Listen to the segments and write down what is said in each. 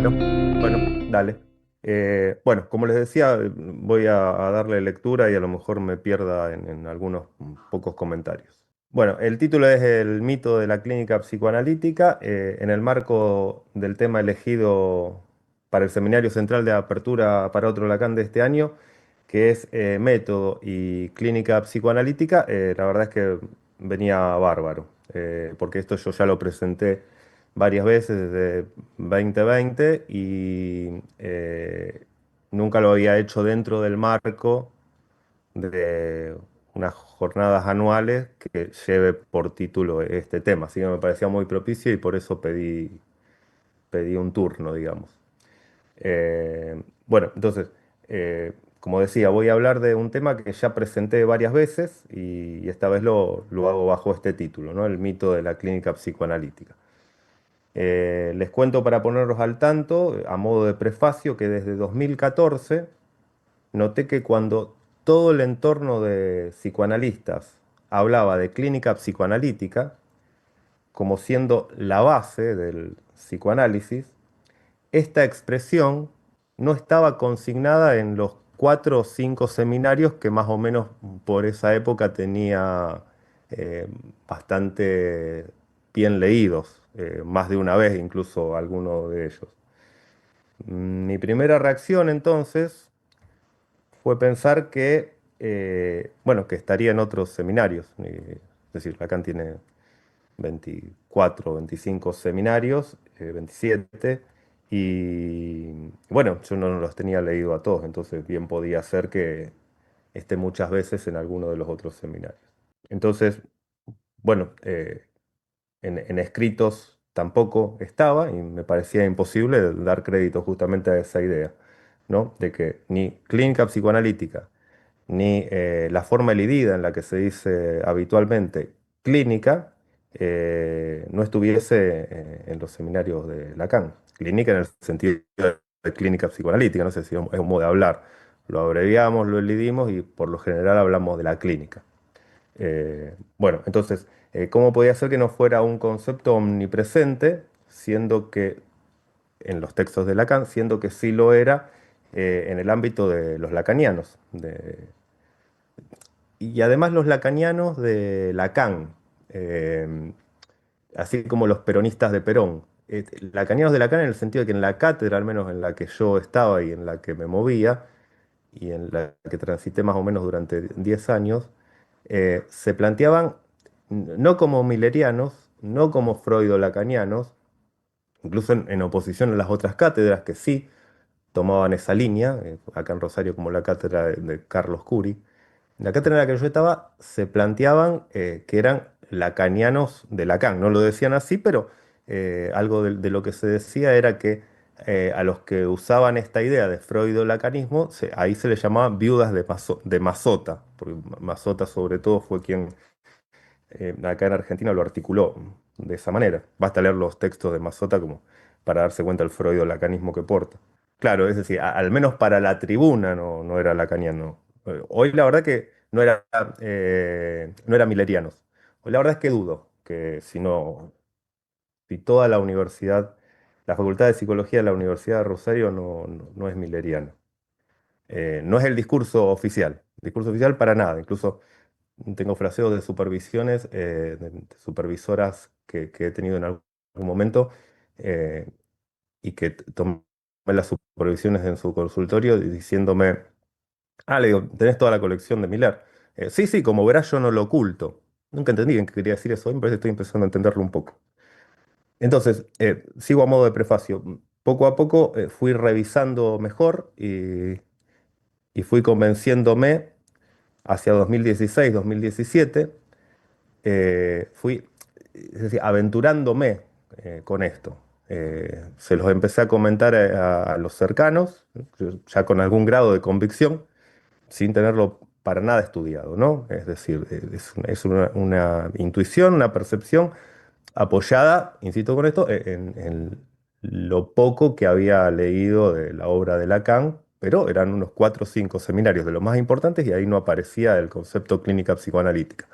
Bueno, dale. Bueno, como les decía, voy a darle lectura y a lo mejor me pierda en algunos pocos comentarios. Bueno, el título es El mito de la clínica psicoanalítica, en el marco del tema elegido para el Seminario Central de Apertura para otro Lacan de este año, que es método y clínica psicoanalítica. La verdad es que venía bárbaro, porque esto yo ya lo presenté varias veces desde 2020 y nunca lo había hecho dentro del marco de unas jornadas anuales que lleve por título este tema. Así que me parecía muy propicio y por eso pedí un turno, digamos. Bueno, entonces, como decía, voy a hablar de un tema que ya presenté varias veces y esta vez lo hago bajo este título, ¿no? El mito de la clínica psicoanalítica. Les cuento para ponerlos al tanto, a modo de prefacio, que desde 2014 noté que cuando todo el entorno de psicoanalistas hablaba de clínica psicoanalítica como siendo la base del psicoanálisis, esta expresión no estaba consignada en los 4 o 5 seminarios que más o menos por esa época tenía bastante bien leídos, más de una vez incluso alguno de ellos. Mi primera reacción entonces fue pensar que, bueno, que estaría en otros seminarios. Es decir, Lacan tiene 24, 25 seminarios, 27, y bueno, yo no los tenía leído a todos, entonces bien podía ser que esté muchas veces en alguno de los otros seminarios. Entonces, bueno, en escritos tampoco estaba y me parecía imposible dar crédito justamente a esa idea, ¿no? De que ni clínica psicoanalítica, ni la forma elidida en la que se dice habitualmente clínica, no estuviese en los seminarios de Lacan. Clínica en el sentido de clínica psicoanalítica, no sé si es un modo de hablar. Lo abreviamos, lo elidimos y por lo general hablamos de la clínica. Bueno, entonces, ¿cómo podía ser que no fuera un concepto omnipresente, siendo que en los textos de Lacan, siendo que sí lo era en el ámbito de los lacanianos? Y además los lacanianos de Lacan, eh, así como los peronistas de Perón. Lacanianos de Lacan en el sentido de que en la cátedra, al menos en la que yo estaba y en la que me movía, y en la que transité más o menos durante 10 años, se planteaban no como millerianos, no como freudo-lacanianos, incluso en oposición a las otras cátedras que sí tomaban esa línea, acá en Rosario como la cátedra de Carlos Curi. En la cátedra en la que yo estaba se planteaban que eran lacanianos de Lacan. No lo decían así, pero algo de lo que se decía era que a los que usaban esta idea de freudo-lacanismo, ahí se les llamaba viudas de Mazota, porque Mazota sobre todo fue quien acá en Argentina lo articuló de esa manera. Basta leer los textos de Mazota como para darse cuenta del freudo-lacanismo que porta. Claro, es decir, al menos para la tribuna no era lacaniano. Hoy la verdad que no era millerianos. Hoy la verdad es que dudo que si toda la universidad, la Facultad de Psicología de la Universidad de Rosario no es milleriana. No es el discurso oficial para nada. Incluso tengo fraseos de supervisiones, de supervisoras que he tenido en algún momento eh, y que tomé las supervisiones en su consultorio diciéndome, le digo, tenés toda la colección de Miller. Sí, sí, como verás yo no lo oculto. Nunca entendí bien qué quería decir eso, hoy me parece que estoy empezando a entenderlo un poco. Entonces, sigo a modo de prefacio. Poco a poco fui revisando mejor y fui convenciéndome hacia 2016, 2017 fui, es decir, aventurándome con esto. Se los empecé a comentar a los cercanos, ya con algún grado de convicción, sin tenerlo para nada estudiado, ¿no? Es decir, es una intuición, una percepción apoyada, insisto con esto, en lo poco que había leído de la obra de Lacan, pero eran unos 4 o 5 seminarios de los más importantes y ahí no aparecía el concepto clínica psicoanalítica.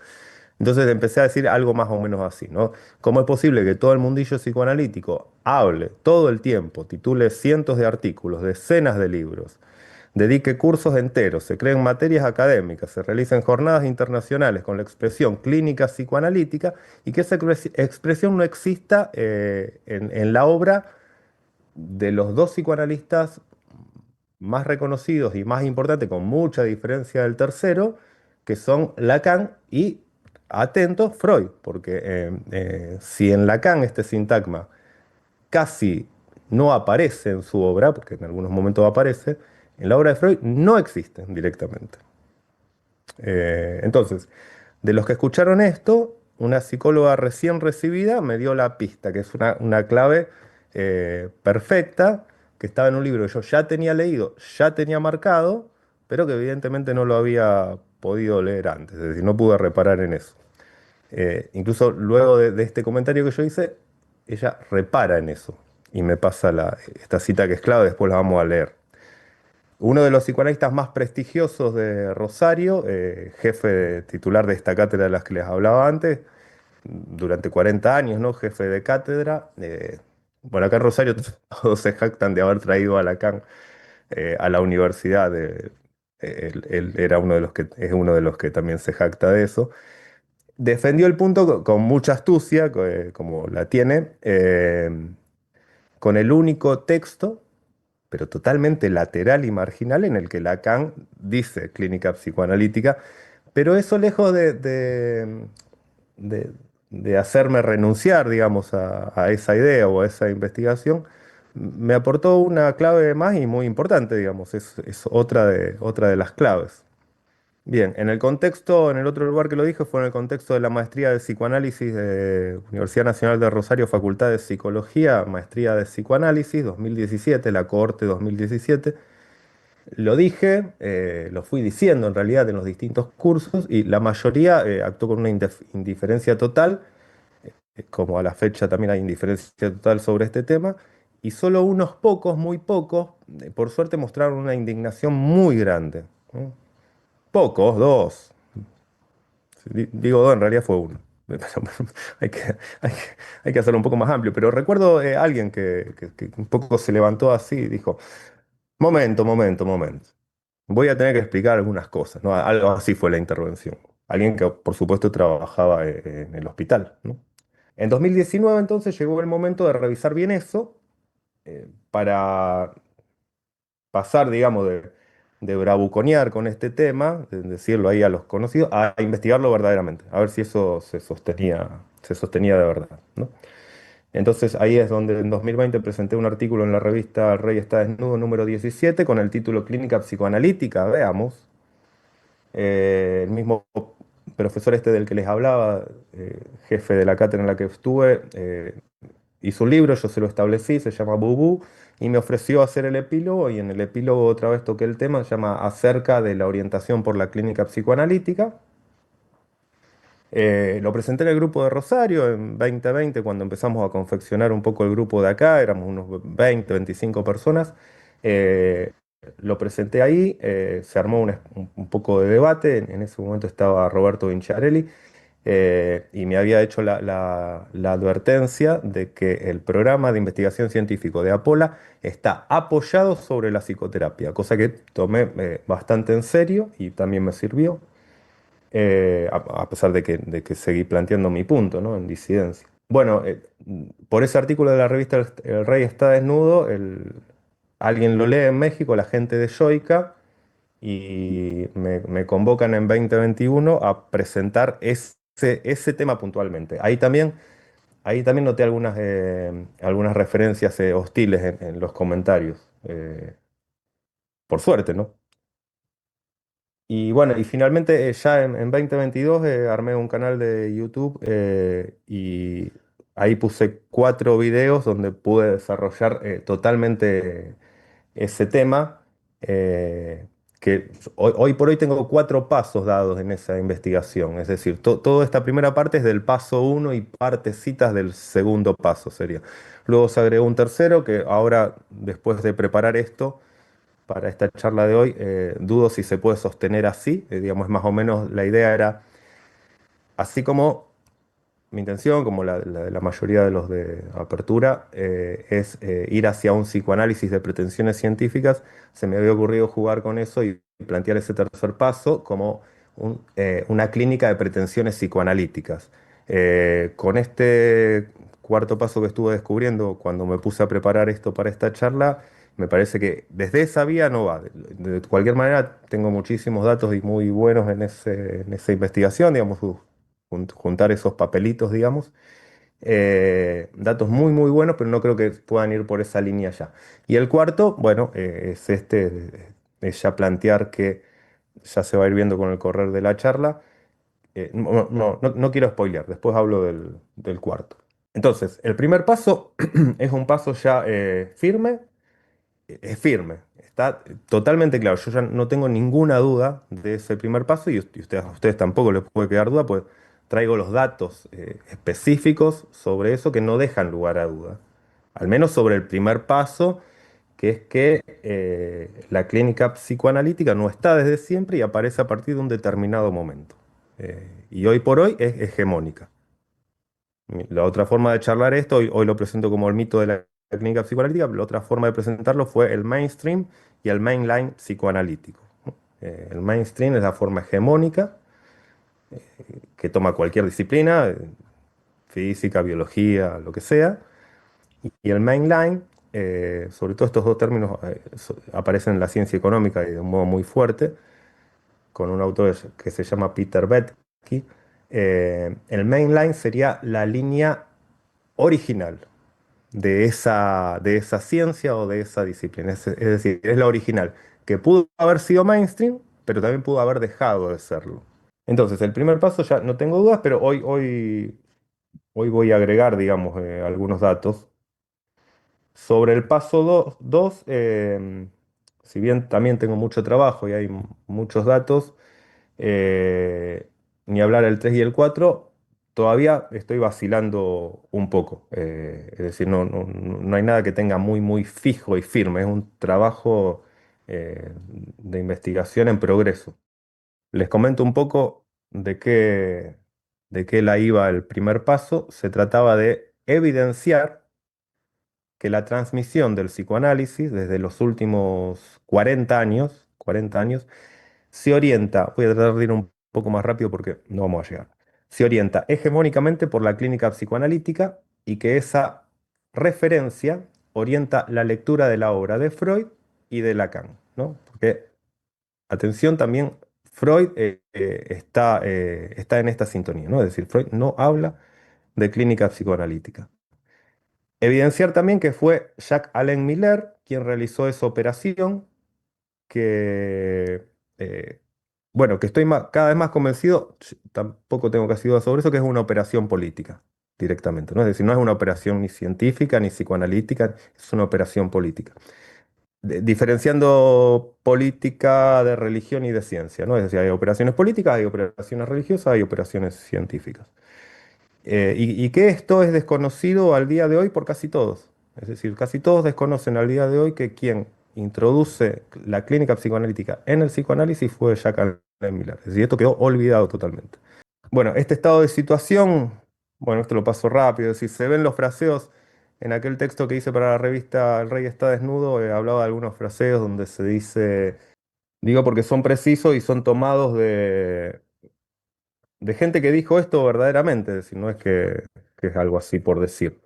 Entonces empecé a decir algo más o menos así, ¿no? ¿Cómo es posible que todo el mundillo psicoanalítico hable todo el tiempo, titule cientos de artículos, decenas de libros, dedique cursos enteros, se creen materias académicas, se realicen jornadas internacionales con la expresión clínica psicoanalítica y que esa expresión no exista en la obra de los dos psicoanalistas más reconocidos y más importantes, con mucha diferencia del tercero, que son Lacan y, atentos, Freud? Porque si en Lacan este sintagma casi no aparece en su obra, porque en algunos momentos aparece, en la obra de Freud no existe directamente. Entonces, de los que escucharon esto, una psicóloga recién recibida me dio la pista, que es una clave perfecta, que estaba en un libro que yo ya tenía leído, ya tenía marcado, pero que evidentemente no lo había podido leer antes, es decir, no pude reparar en eso. Incluso luego de este comentario que yo hice, ella repara en eso y me pasa esta cita que es clave, después la vamos a leer. Uno de los psicoanalistas más prestigiosos de Rosario, titular de esta cátedra de las que les hablaba antes, durante 40 años, ¿no? Jefe de cátedra. Bueno, acá en Rosario todos se jactan de haber traído a Lacan a la universidad. Él era uno de los que, es uno de los que también se jacta de eso. Defendió el punto con mucha astucia, como la tiene, con el único texto pero totalmente lateral y marginal, en el que Lacan dice clínica psicoanalítica, pero eso lejos de- de hacerme renunciar, digamos, a esa idea o a esa investigación, me aportó una clave más y muy importante, digamos, es otra de las claves. Bien, en el contexto, en el otro lugar que lo dije fue en el contexto de la maestría de psicoanálisis de Universidad Nacional de Rosario, Facultad de Psicología, maestría de psicoanálisis 2017, la cohorte 2017. Lo dije, lo fui diciendo en realidad en los distintos cursos y la mayoría actuó con una indiferencia total, como a la fecha también hay indiferencia total sobre este tema, y solo unos pocos, muy pocos, por suerte mostraron una indignación muy grande, ¿no? Pocos, dos. Digo dos, en realidad fue uno. Pero hay que, hay que, hay que hacerlo un poco más amplio. Pero recuerdo alguien que un poco se levantó así y dijo, momento, momento, momento. Voy a tener que explicar algunas cosas, ¿no? Algo así fue la intervención. Alguien que, por supuesto, trabajaba en el hospital, ¿no? En 2019, entonces, llegó el momento de revisar bien eso para pasar, digamos, de bravuconear con este tema, de decirlo ahí a los conocidos, a investigarlo verdaderamente, a ver si eso se sostenía de verdad, ¿no? Entonces ahí es donde en 2020 presenté un artículo en la revista El Rey está desnudo, número 17, con el título Clínica Psicoanalítica, veamos. El mismo profesor este del que les hablaba, jefe de la cátedra en la que estuve, hizo un libro, yo se lo establecí, se llama Bubú, y me ofreció hacer el epílogo, y en el epílogo otra vez toqué el tema, se llama Acerca de la orientación por la clínica psicoanalítica. Lo presenté en el grupo de Rosario en 2020, cuando empezamos a confeccionar un poco el grupo de acá, éramos unos 20, 25 personas. Eh, lo presenté ahí, se armó un poco de debate, en ese momento estaba Roberto Vinciarelli, y me había hecho la advertencia de que el programa de investigación científico de Apola está apoyado sobre la psicoterapia, cosa que tomé bastante en serio y también me sirvió, a pesar de que seguí planteando mi punto, ¿no? En disidencia. Bueno, por ese artículo de la revista El Rey está desnudo, alguien lo lee en México, la gente de Joica, y me convocan en 2021 a presentar ese tema puntualmente. Ahí también noté algunas referencias hostiles en los comentarios, por suerte, ¿no? Y bueno, y finalmente ya en 2022 armé un canal de YouTube y ahí puse 4 videos donde pude desarrollar totalmente ese tema, eh, que hoy por hoy tengo 4 pasos dados en esa investigación. Es decir, toda esta primera parte es del paso uno y partecitas del segundo paso sería. Luego se agregó un tercero que ahora, después de preparar esto para esta charla de hoy, dudo si se puede sostener así. Digamos, más o menos la idea era Así como mi intención, como la de la mayoría de los de apertura, es ir hacia un psicoanálisis de pretensiones científicas. Se me había ocurrido jugar con eso y plantear ese tercer paso como una clínica de pretensiones psicoanalíticas. Con este cuarto paso que estuve descubriendo cuando me puse a preparar esto para esta charla, me parece que desde esa vía no va. De cualquier manera, tengo muchísimos datos y muy buenos en esa investigación, digamos, juntar esos papelitos, digamos. Datos muy, muy buenos, pero no creo que puedan ir por esa línea ya. Y el cuarto, bueno, es es ya plantear que ya se va a ir viendo con el correr de la charla. No quiero spoilear, después hablo del cuarto. Entonces, el primer paso es un paso ya firme, es firme, está totalmente claro. Yo ya no tengo ninguna duda de ese primer paso y a ustedes tampoco les puede quedar duda, pues traigo los datos específicos sobre eso que no dejan lugar a duda. Al menos sobre el primer paso, que es que la clínica psicoanalítica no está desde siempre y aparece a partir de un determinado momento. Y hoy por hoy es hegemónica. La otra forma de charlar esto, hoy lo presento como el mito de la clínica psicoanalítica, pero la otra forma de presentarlo fue el mainstream y el mainline psicoanalítico. ¿No? El mainstream es la forma hegemónica que toma cualquier disciplina, física, biología, lo que sea, y el mainline, sobre todo estos dos términos aparecen en la ciencia económica y de un modo muy fuerte, con un autor que se llama Peter Betsky. El mainline sería la línea original de esa ciencia o de esa disciplina. Es decir, es la original, que pudo haber sido mainstream, pero también pudo haber dejado de serlo. Entonces, el primer paso ya no tengo dudas, pero hoy voy a agregar, digamos, algunos datos. Sobre el paso 2, si bien también tengo mucho trabajo y hay muchos datos, eh, ni hablar el 3 y el 4 todavía estoy vacilando un poco. Es decir, no hay nada que tenga muy, muy fijo y firme. Es un trabajo de investigación en progreso. Les comento un poco de qué la iba el primer paso. Se trataba de evidenciar que la transmisión del psicoanálisis desde los últimos 40 años, se orienta, voy a tratar de ir un poco más rápido porque no vamos a llegar, se orienta hegemónicamente por la clínica psicoanalítica y que esa referencia orienta la lectura de la obra de Freud y de Lacan, ¿no? Porque, atención, también Freud está en esta sintonía, ¿no? Es decir, Freud no habla de clínica psicoanalítica. Evidenciar también que fue Jacques Alain Miller quien realizó esa operación, que, eh, bueno, que estoy cada vez más convencido, tampoco tengo casi dudas sobre eso, que es una operación política directamente, ¿no? Es decir, no es una operación ni científica ni psicoanalítica, es una operación política. Diferenciando política de religión y de ciencia, ¿no? Es decir, hay operaciones políticas, hay operaciones religiosas, hay operaciones científicas. Y que esto es desconocido al día de hoy por casi todos. Es decir, casi todos desconocen al día de hoy que quien introduce la clínica psicoanalítica en el psicoanálisis fue Jacques Alain Miller. Es decir, esto quedó olvidado totalmente. Bueno, este estado de situación, bueno, esto lo paso rápido, es decir, se ven los fraseos en aquel texto que hice para la revista El Rey está desnudo, hablaba de algunos fraseos donde se dice, digo porque son precisos y son tomados de gente que dijo esto verdaderamente, es decir, no es que es algo así por decir.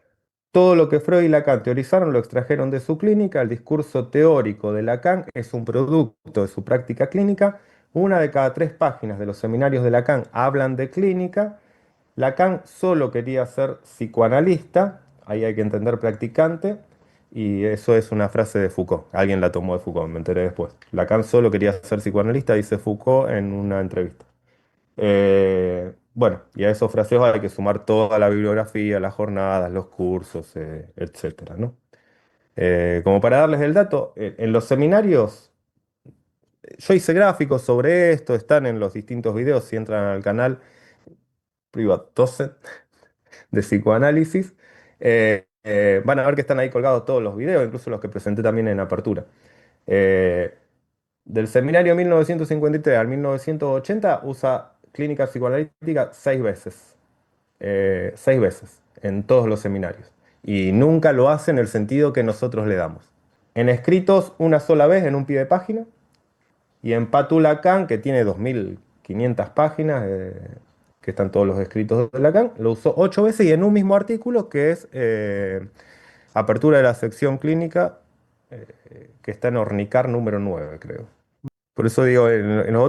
Todo lo que Freud y Lacan teorizaron lo extrajeron de su clínica. El discurso teórico de Lacan es un producto de su práctica clínica. Una de cada tres páginas de los seminarios de Lacan hablan de clínica. Lacan solo quería ser psicoanalista, ahí hay que entender practicante, y eso es una frase de Foucault. Alguien la tomó de Foucault, me enteré después. Lacan solo quería ser psicoanalista, dice Foucault en una entrevista. Bueno, y a esos fraseos hay que sumar toda la bibliografía, las jornadas, los cursos, etcétera, ¿no? Como para darles el dato, en los seminarios, yo hice gráficos sobre esto, están en los distintos videos, si entran al canal Privatdocent de psicoanálisis, van a ver que están ahí colgados todos los videos, incluso los que presenté también en apertura. Eh, Del seminario 1953 al 1980 usa clínica psicoanalítica 6 veces. 6 veces en todos los seminarios. Y nunca lo hace en el sentido que nosotros le damos. En escritos, una sola vez en un pie de página. Y en Patu Lacan, que tiene 2500 páginas, que están todos los escritos de Lacan, lo usó 8 veces y en un mismo artículo que es Apertura de la sección clínica, que está en Ornicar número 9, creo. Por eso digo, en los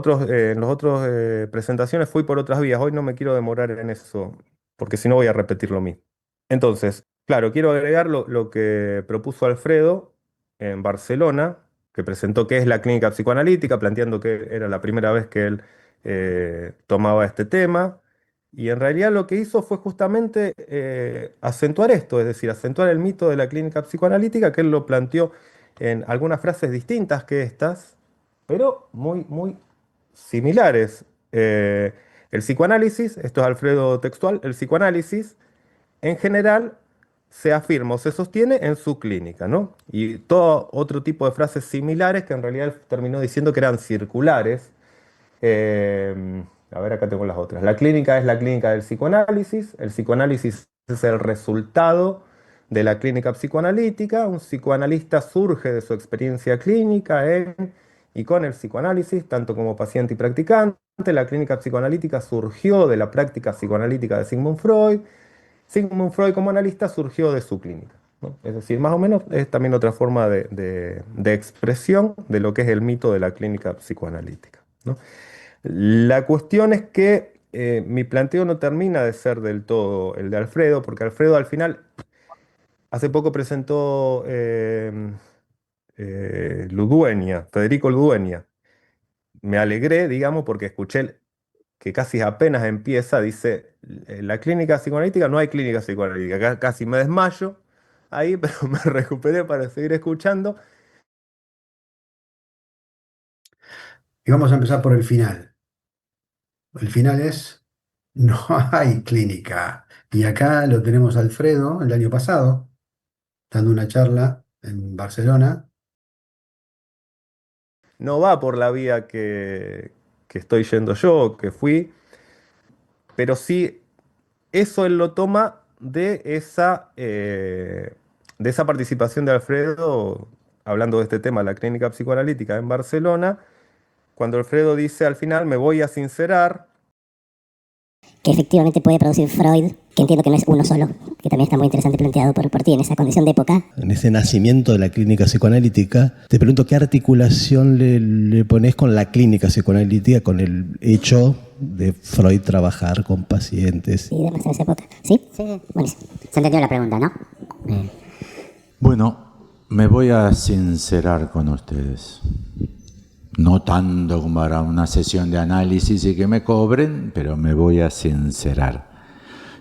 otros presentaciones fui por otras vías. Hoy no me quiero demorar en eso, porque si no voy a repetir lo mismo. Entonces, claro, quiero agregar lo que propuso Alfredo en Barcelona, que presentó qué es la clínica psicoanalítica, planteando que era la primera vez que él tomaba este tema. Y en realidad lo que hizo fue justamente acentuar esto, es decir, acentuar el mito de la clínica psicoanalítica, que él lo planteó en algunas frases distintas que estas, pero muy, muy similares. El psicoanálisis, esto es Alfredo textual, el psicoanálisis en general se afirma o se sostiene en su clínica, ¿no? Y todo otro tipo de frases similares que en realidad él terminó diciendo que eran circulares. A ver, acá tengo las otras. La clínica es la clínica del psicoanálisis. El psicoanálisis es el resultado de la clínica psicoanalítica. Un psicoanalista surge de su experiencia clínica en y con el psicoanálisis, tanto como paciente y practicante. La clínica psicoanalítica surgió de la práctica psicoanalítica de Sigmund Freud. Sigmund Freud como analista surgió de su clínica, ¿no? Es decir, más o menos es también otra forma de expresión de lo que es el mito de la clínica psicoanalítica, ¿no? La cuestión es que mi planteo no termina de ser del todo el de Alfredo, porque Alfredo al final, hace poco presentó Ludueña, Federico Ludueña. Me alegré, digamos, porque escuché que casi apenas empieza, dice, en la clínica psicoanalítica no hay clínica psicoanalítica, casi me desmayo ahí, pero me recuperé para seguir escuchando. Y vamos a empezar por el final. El final es, no hay clínica. Y acá lo tenemos a Alfredo el año pasado, dando una charla en Barcelona. No va por la vía que estoy yendo yo, que fui, pero sí, eso él lo toma de esa participación de Alfredo, hablando de este tema, la clínica psicoanalítica en Barcelona, cuando Alfredo dice al final, me voy a sincerar. Que efectivamente puede producir Freud, que entiendo que no es uno solo, que también está muy interesante planteado por ti en esa condición de época. En ese nacimiento de la clínica psicoanalítica, te pregunto qué articulación le pones con la clínica psicoanalítica, con el hecho de Freud trabajar con pacientes. Y demás en esa época. ¿Sí? Sí. Buenísimo. Se entendió la pregunta, ¿no? Bueno, me voy a sincerar con ustedes. No tanto como para una sesión de análisis y que me cobren, pero me voy a sincerar.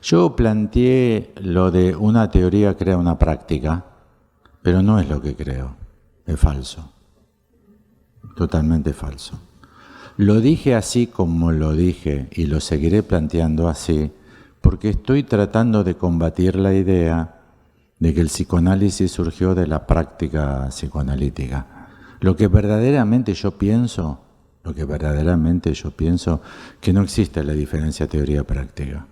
Yo planteé lo de una teoría crea una práctica, pero no es lo que creo, es falso, totalmente falso. Lo dije así como lo dije y lo seguiré planteando así, porque estoy tratando de combatir la idea de que el psicoanálisis surgió de la práctica psicoanalítica. Lo que verdaderamente yo pienso, que no existe la diferencia teoría-práctica.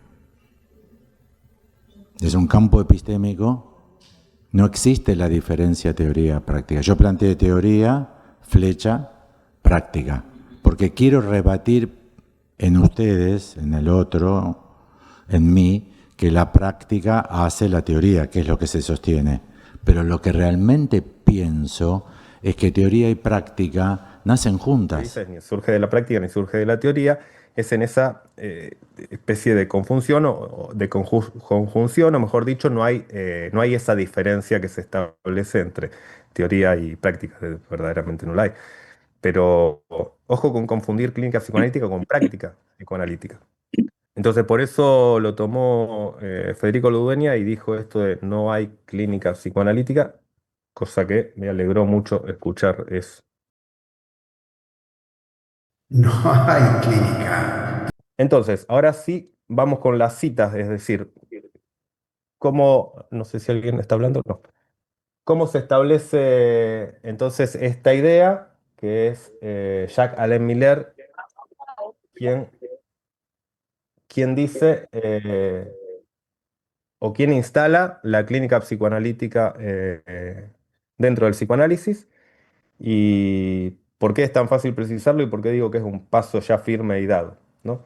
Desde un campo epistémico, no existe la diferencia teoría-práctica. Yo planteé teoría, flecha, práctica, porque quiero rebatir en ustedes, en el otro, en mí, que la práctica hace la teoría, que es lo que se sostiene. Pero lo que realmente pienso es que teoría y práctica nacen juntas. Dices, ni surge de la práctica ni surge de la teoría, es en esa especie de conjunción o de conjunción, o mejor dicho, no hay esa diferencia que se establece entre teoría y práctica, verdaderamente no la hay. Pero ojo con confundir clínica psicoanalítica con práctica psicoanalítica. Entonces, por eso lo tomó Federico Ludueña y dijo esto de no hay clínica psicoanalítica, cosa que me alegró mucho escuchar eso. No hay clínica. Entonces, ahora sí, vamos con las citas, es decir, no sé si alguien está hablando, no. ¿Cómo se establece entonces esta idea, que es Jacques Alain Miller, quien quien dice o quien instala la clínica psicoanalítica dentro del psicoanálisis. ¿Y por qué es tan fácil precisarlo y por qué digo que es un paso ya firme y dado? ¿No?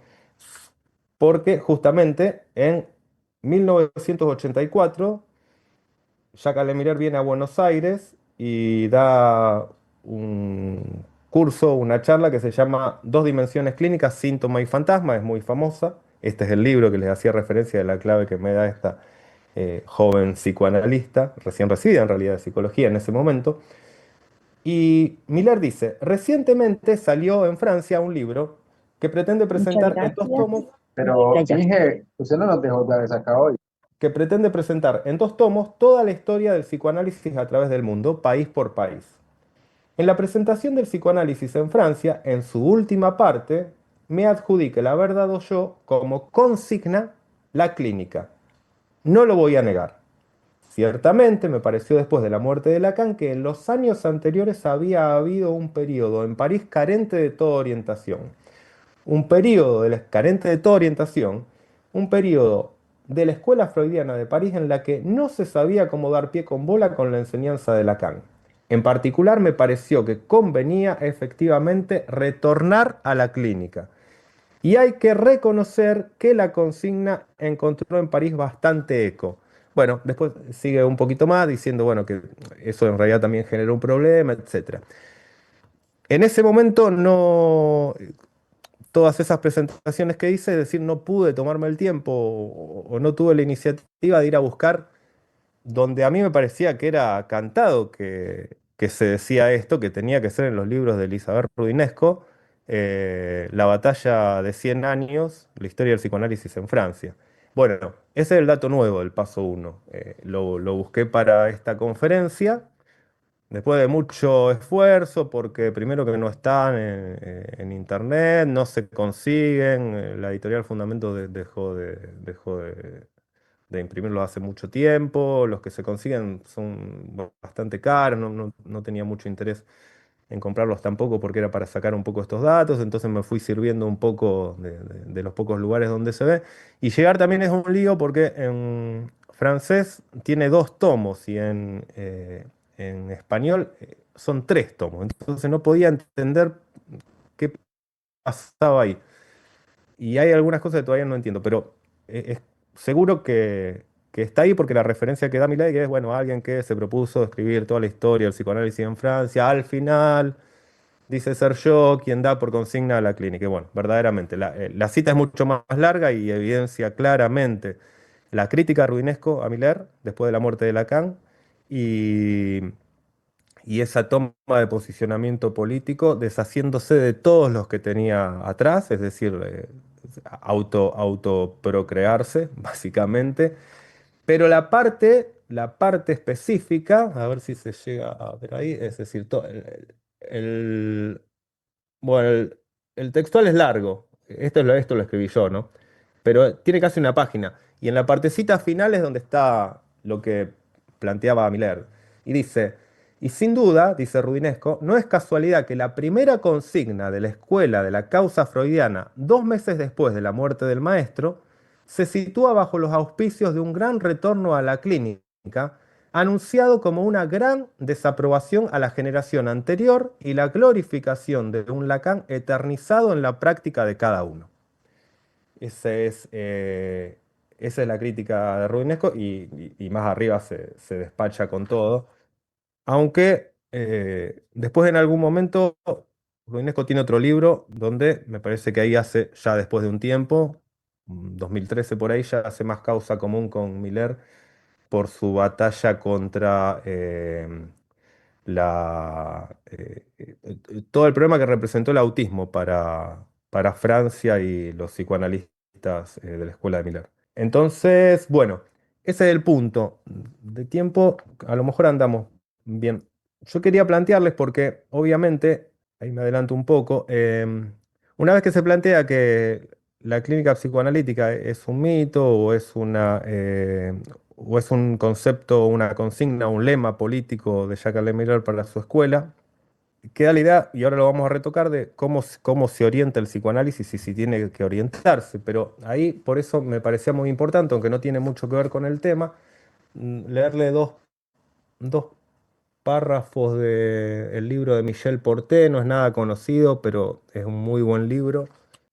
Porque justamente en 1984 Jacques Lemire viene a Buenos Aires y da un curso, una charla que se llama Dos dimensiones clínicas, síntoma y fantasma, es muy famosa. Este es el libro que les hacía referencia de la clave que me da esta joven psicoanalista, recién recibida en realidad de psicología en ese momento. Y Miller dice, recientemente salió en Francia un libro que pretende Muchas presentar en dos gracias. tomos, Pero, Mira, ya. Inge, usted no nos dejó de sacar hoy. que pretende presentar en dos tomos toda la historia del psicoanálisis a través del mundo, país por país. En la presentación del psicoanálisis en Francia, en su última parte, me adjudica el haber dado yo como consigna la clínica. No lo voy a negar. Ciertamente me pareció después de la muerte de Lacan que en los años anteriores había habido un periodo en París carente de toda orientación. Un periodo carente de toda orientación, un periodo de la escuela freudiana de París en la que no se sabía cómo dar pie con bola con la enseñanza de Lacan. En particular me pareció que convenía efectivamente retornar a la clínica. Y hay que reconocer que la consigna encontró en París bastante eco. Bueno, después sigue un poquito más diciendo, bueno, que eso en realidad también generó un problema, etc. En ese momento no, todas esas presentaciones que hice, es decir, no pude tomarme el tiempo o no tuve la iniciativa de ir a buscar donde a mí me parecía que era cantado que se decía esto, que tenía que ser en los libros de Elizabeth Rudinesco, La batalla de 100 años, la historia del psicoanálisis en Francia. Bueno, ese es el dato nuevo del paso uno. Lo busqué para esta conferencia. Después de mucho esfuerzo, porque primero que no están en internet, no se consiguen, la editorial Fundamento dejó de imprimirlo hace mucho tiempo, los que se consiguen son bastante caros, no tenía mucho interés en comprarlos tampoco porque era para sacar un poco estos datos, entonces me fui sirviendo un poco de los pocos lugares donde se ve. Y llegar también es un lío porque en francés tiene dos tomos y en español son tres tomos, entonces no podía entender qué pasaba ahí. Y hay algunas cosas que todavía no entiendo, pero es seguro que está ahí porque la referencia que da Milei es, bueno, alguien que se propuso escribir toda la historia del psicoanálisis en Francia, al final dice ser yo quien da por consigna a la clínica. Y bueno, verdaderamente, la cita es mucho más larga y evidencia claramente la crítica ruinesco a Miller después de la muerte de Lacan y, y esa toma de posicionamiento político deshaciéndose de todos los que tenía atrás, es decir, autoprocrearse, básicamente. Pero la parte específica, a ver si se llega a ver ahí, es decir, el- bueno, el textual es largo, esto lo escribí yo, ¿no? Pero tiene casi una página. Y en la partecita final es donde está lo que planteaba Miller. Y dice, y sin duda, dice Rudinesco, no es casualidad que la primera consigna de la escuela de la causa freudiana, 2 meses después de la muerte del maestro, se sitúa bajo los auspicios de un gran retorno a la clínica, anunciado como una gran desaprobación a la generación anterior y la glorificación de un Lacan eternizado en la práctica de cada uno. Ese es, esa es la crítica de Rudinesco y más arriba se despacha con todo. Aunque después en algún momento Rudinesco tiene otro libro donde me parece que ahí hace, ya después de un tiempo, 2013 por ahí, ya hace más causa común con Miller por su batalla contra todo el problema que representó el autismo para Francia y los psicoanalistas de la escuela de Miller. Entonces, bueno, ese es el punto. De tiempo, a lo mejor andamos bien. Yo quería plantearles porque, obviamente, ahí me adelanto un poco, una vez que se plantea que la clínica psicoanalítica es un mito o es un concepto, una consigna, un lema político de Jacques Lemaitre para su escuela, queda la idea, y ahora lo vamos a retocar, de cómo se orienta el psicoanálisis y si tiene que orientarse. Pero ahí, por eso me parecía muy importante, aunque no tiene mucho que ver con el tema, leerle dos párrafos del libro de Michel Porté. No es nada conocido, pero es un muy buen libro.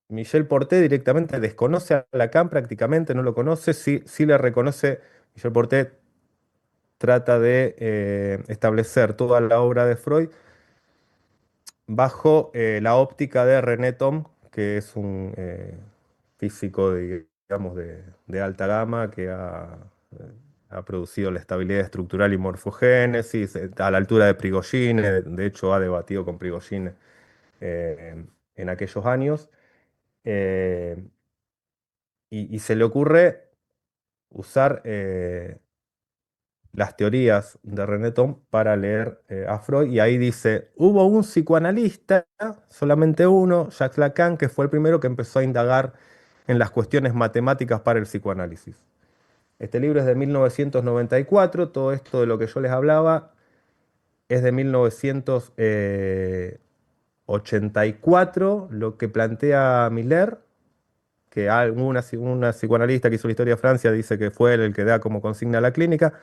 Michel Porté directamente desconoce a Lacan prácticamente, no lo conoce, sí, sí le reconoce. Michel Porté trata de establecer toda la obra de Freud bajo la óptica de René Thom, que es un físico, digamos, de alta gama, que ha producido la estabilidad estructural y morfogénesis a la altura de Prigogine. De hecho, ha debatido con Prigogine en aquellos años. eh, y se le ocurre usar las teorías de René Thom para leer a Freud, y ahí dice, hubo un psicoanalista, solamente uno, Jacques Lacan, que fue el primero que empezó a indagar en las cuestiones matemáticas para el psicoanálisis. Este libro es de 1994, todo esto de lo que yo les hablaba es de 1984, lo que plantea Miller, que una psicoanalista que hizo la historia de Francia dice que fue él el que da como consigna a la clínica.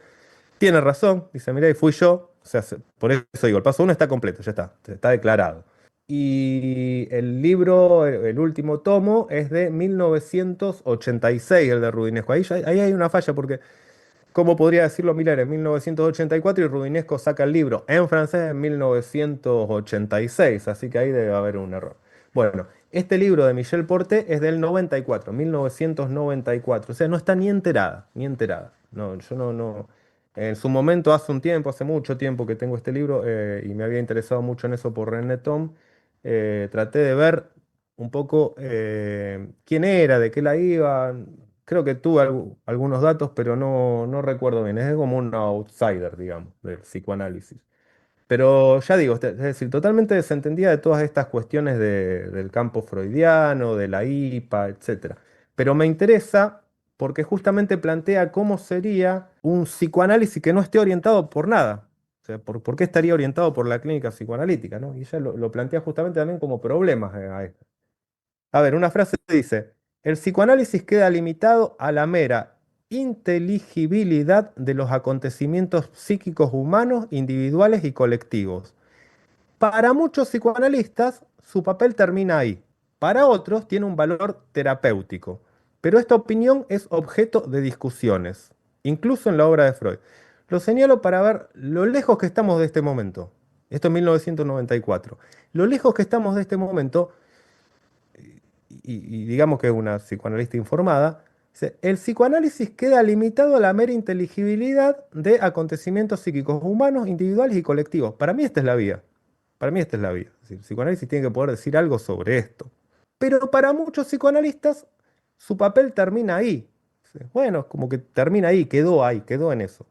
Tiene razón, dice, mira, y fui yo. O sea, por eso digo, el paso uno está completo, ya está declarado. Y el libro, el último tomo, es de 1986, el de Rudinesco. Ahí hay una falla, porque ¿cómo podría decirlo Miller en 1984 y Rudinesco saca el libro en francés en 1986? Así que ahí debe haber un error. Bueno, este libro de Michel Porté es del 94, 1994. O sea, no está ni enterada, ni enterada. No, yo no. En su momento, hace un tiempo, hace mucho tiempo que tengo este libro, y me había interesado mucho en eso por René Thom. Traté de ver un poco quién era, de qué la iba. Creo que tuve algunos datos, pero no recuerdo bien. Es como un outsider, digamos, del psicoanálisis. Pero ya digo, es decir, totalmente desentendida de todas estas cuestiones del campo freudiano, de la IPA, etcétera. Pero me interesa porque justamente plantea cómo sería un psicoanálisis que no esté orientado por nada. O sea, ¿por qué estaría orientado por la clínica psicoanalítica, ¿no? Y ella lo plantea justamente también como problemas a esto. A ver, una frase dice, el psicoanálisis queda limitado a la mera inteligibilidad de los acontecimientos psíquicos humanos, individuales y colectivos. Para muchos psicoanalistas, su papel termina ahí. Para otros, tiene un valor terapéutico. Pero esta opinión es objeto de discusiones, incluso en la obra de Freud. Lo señalo para ver lo lejos que estamos de este momento. Esto en 1994. Lo lejos que estamos de este momento, y digamos que es una psicoanalista informada, dice, el psicoanálisis queda limitado a la mera inteligibilidad de acontecimientos psíquicos humanos, individuales y colectivos. Para mí esta es la vía. Para mí esta es la vía. Es decir, el psicoanálisis tiene que poder decir algo sobre esto. Pero para muchos psicoanalistas su papel termina ahí. Bueno, como que termina ahí, quedó en eso.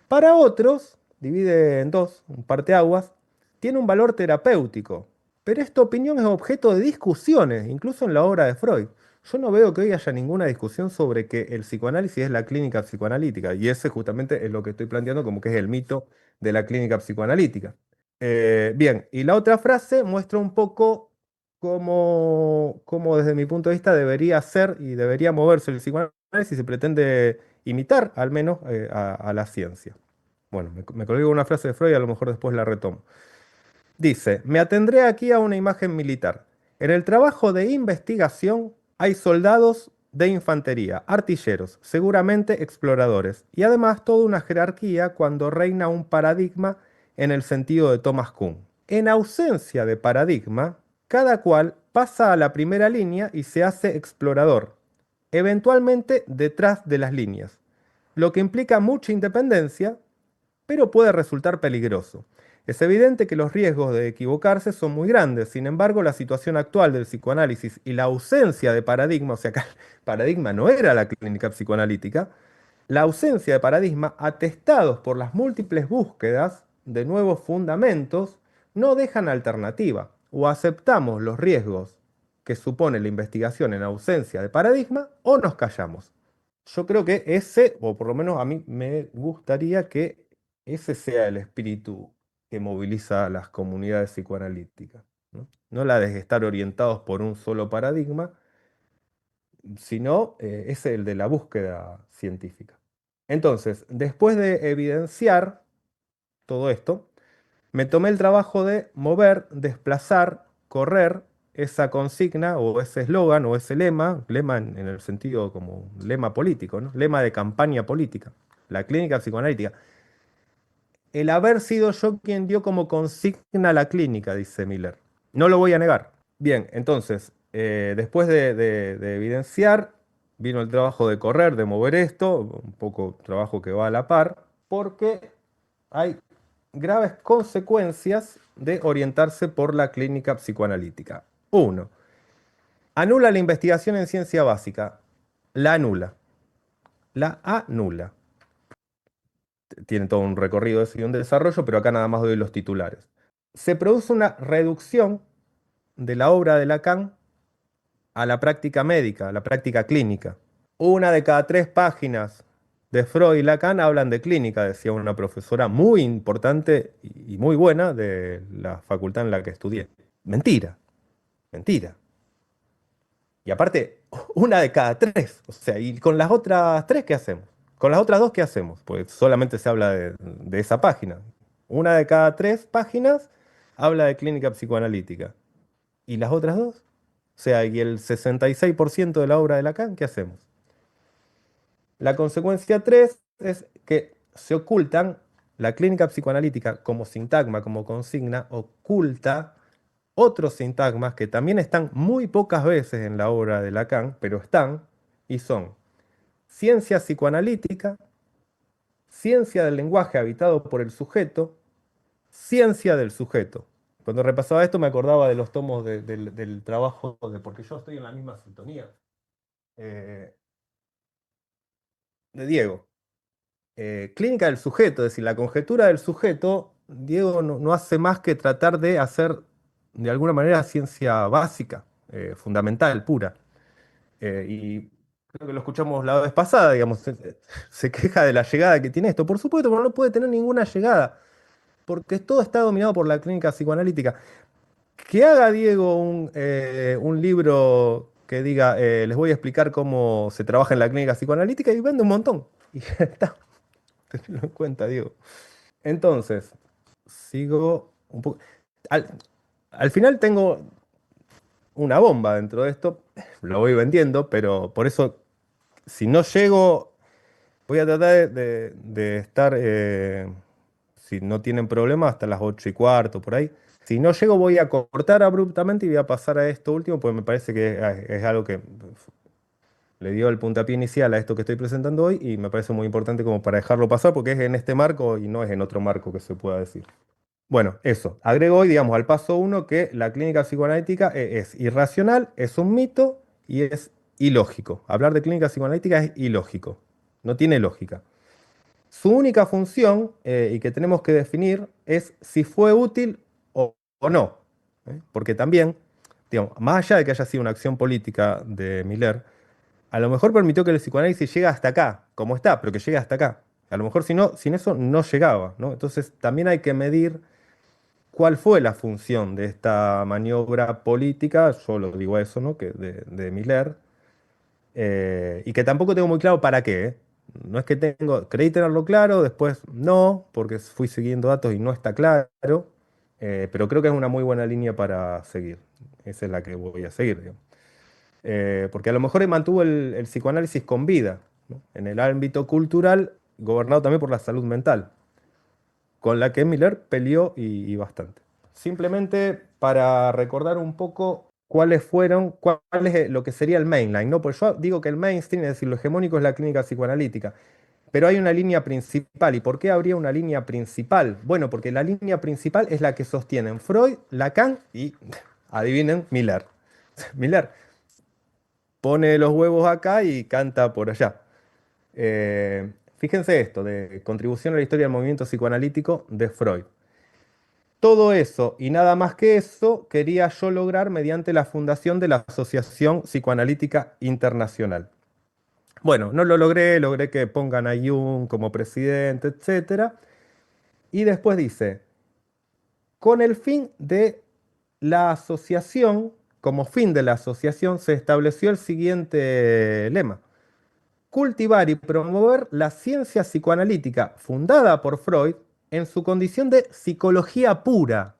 Para otros, divide en dos, un parteaguas, tiene un valor terapéutico. Pero esta opinión es objeto de discusiones, incluso en la obra de Freud. Yo no veo que hoy haya ninguna discusión sobre que el psicoanálisis es la clínica psicoanalítica. Y ese justamente es lo que estoy planteando como que es el mito de la clínica psicoanalítica. Bien, y la otra frase muestra un poco cómo desde mi punto de vista debería ser y debería moverse el psicoanálisis si se pretende imitar al menos a la ciencia. Bueno, me colgué una frase de Freud, a lo mejor después la retomo. Dice, me atendré aquí a una imagen militar. En el trabajo de investigación hay soldados de infantería, artilleros, seguramente exploradores, y además toda una jerarquía cuando reina un paradigma en el sentido de Thomas Kuhn. En ausencia de paradigma, cada cual pasa a la primera línea y se hace explorador, eventualmente detrás de las líneas, lo que implica mucha independencia, pero puede resultar peligroso. Es evidente que los riesgos de equivocarse son muy grandes. Sin embargo, la situación actual del psicoanálisis y la ausencia de paradigma, o sea, que el paradigma no era la clínica psicoanalítica, la ausencia de paradigma, atestados por las múltiples búsquedas de nuevos fundamentos, no dejan alternativa. O aceptamos los riesgos que supone la investigación en ausencia de paradigma, o nos callamos. Yo creo que ese, o por lo menos a mí me gustaría que ese sea el espíritu que moviliza a las comunidades psicoanalíticas, ¿no? No la de estar orientados por un solo paradigma, sino es el de la búsqueda científica. Entonces, después de evidenciar todo esto, me tomé el trabajo de mover, desplazar, correr esa consigna o ese eslogan o ese lema, lema en el sentido como lema político, ¿no? Lema de campaña política, la clínica psicoanalítica. El haber sido yo quien dio como consigna la clínica, dice Miller. No lo voy a negar. Bien, entonces, después de evidenciar, vino el trabajo de correr, de mover esto, un poco trabajo que va a la par, porque hay graves consecuencias de orientarse por la clínica psicoanalítica. Uno, anula la investigación en ciencia básica. La anula. La anula. Tiene todo un recorrido eso y un desarrollo, pero acá nada más doy los titulares. Se produce una reducción de la obra de Lacan a la práctica médica, a la práctica clínica. Una de cada 3 páginas de Freud y Lacan hablan de clínica, decía una profesora muy importante y muy buena de la facultad en la que estudié. Mentira, mentira. Y aparte, una de cada 3. O sea, ¿y con las otras 3 qué hacemos? ¿Con las otras 2 qué hacemos? Pues solamente se habla de esa página. Una de cada 3 páginas habla de clínica psicoanalítica. ¿Y las otras 2? O sea, y el 66% de la obra de Lacan, ¿qué hacemos? La consecuencia 3 es que se ocultan, la clínica psicoanalítica como sintagma, como consigna, oculta otros sintagmas que también están muy pocas veces en la obra de Lacan, pero están, y son ciencia psicoanalítica, ciencia del lenguaje habitado por el sujeto, ciencia del sujeto. Cuando repasaba esto me acordaba de los tomos del trabajo, porque yo estoy en la misma sintonía, eh, de Diego. Clínica del sujeto, es decir, la conjetura del sujeto, Diego no hace más que tratar de hacer de alguna manera ciencia básica, fundamental, pura. Y creo que lo escuchamos la vez pasada, digamos, se queja de la llegada que tiene esto. Por supuesto, pero no puede tener ninguna llegada, porque todo está dominado por la clínica psicoanalítica. Que haga Diego un libro que diga, les voy a explicar cómo se trabaja en la clínica psicoanalítica y vende un montón. Y ya está, tenlo en cuenta, Diego. Entonces, sigo un poco. Al, al final tengo una bomba dentro de esto, lo voy vendiendo, pero por eso, si no llego, voy a tratar de estar, si no tienen problema, hasta las 8:15, por ahí. Si no llego, voy a cortar abruptamente y voy a pasar a esto último, porque me parece que es algo que le dio el puntapié inicial a esto que estoy presentando hoy y me parece muy importante como para dejarlo pasar, porque es en este marco y no es en otro marco que se pueda decir. Bueno, eso. Agrego hoy, digamos, al paso 1 que la clínica psicoanalítica es irracional, es un mito y es ilógico. Hablar de clínica psicoanalítica es ilógico. No tiene lógica. Su única función, y que tenemos que definir, es si fue útil o no. Porque también, digamos, más allá de que haya sido una acción política de Miller, a lo mejor permitió que el psicoanálisis llegue hasta acá, como está, pero que llegue hasta acá. A lo mejor si no, sin eso no llegaba, ¿no? Entonces también hay que medir cuál fue la función de esta maniobra política, yo lo digo eso, ¿no? Que de Miller, y que tampoco tengo muy claro para qué, ¿eh? No es que creí tenerlo claro, después no, porque fui siguiendo datos y no está claro, pero creo que es una muy buena línea para seguir. Esa es la que voy a seguir, digamos. Porque a lo mejor mantuvo el psicoanálisis con vida, ¿no? En el ámbito cultural, gobernado también por la salud mental, con la que Miller peleó y bastante. Simplemente para recordar un poco cuál es lo que sería el mainline, ¿no? Pues yo digo que el mainstream, es decir, lo hegemónico es la clínica psicoanalítica, pero hay una línea principal. ¿Y por qué habría una línea principal? Bueno, porque la línea principal es la que sostienen Freud, Lacan y, adivinen, Miller. Miller pone los huevos acá y canta por allá. Fíjense esto, de contribución a la historia del movimiento psicoanalítico de Freud. Todo eso y nada más que eso quería yo lograr mediante la fundación de la Asociación Psicoanalítica Internacional. Bueno, no lo logré, logré que pongan a Jung como presidente, etcétera. Y después dice, con el fin de la asociación, como fin de la asociación, se estableció el siguiente lema: cultivar y promover la ciencia psicoanalítica fundada por Freud en su condición de psicología pura,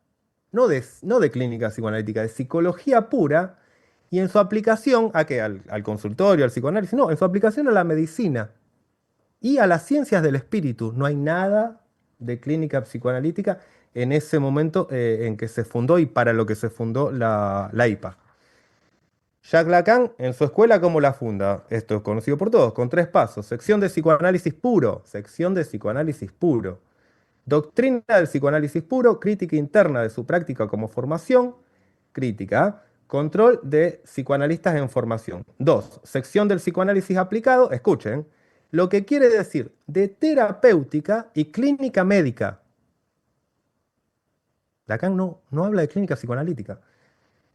no de clínica psicoanalítica, de psicología pura, y en su aplicación, ¿a qué? Al consultorio, al psicoanálisis, no, en su aplicación a la medicina y a las ciencias del espíritu. No hay nada de clínica psicoanalítica en ese momento en que se fundó y para lo que se fundó la IPA. Jacques Lacan, en su escuela, ¿cómo la funda? Esto es conocido por todos, con 3 pasos. Sección de psicoanálisis puro, sección de psicoanálisis puro. Doctrina del psicoanálisis puro, crítica interna de su práctica como formación, crítica. Control de psicoanalistas en formación. 2. Sección del psicoanálisis aplicado, escuchen, lo que quiere decir de terapéutica y clínica médica. Lacan no habla de clínica psicoanalítica.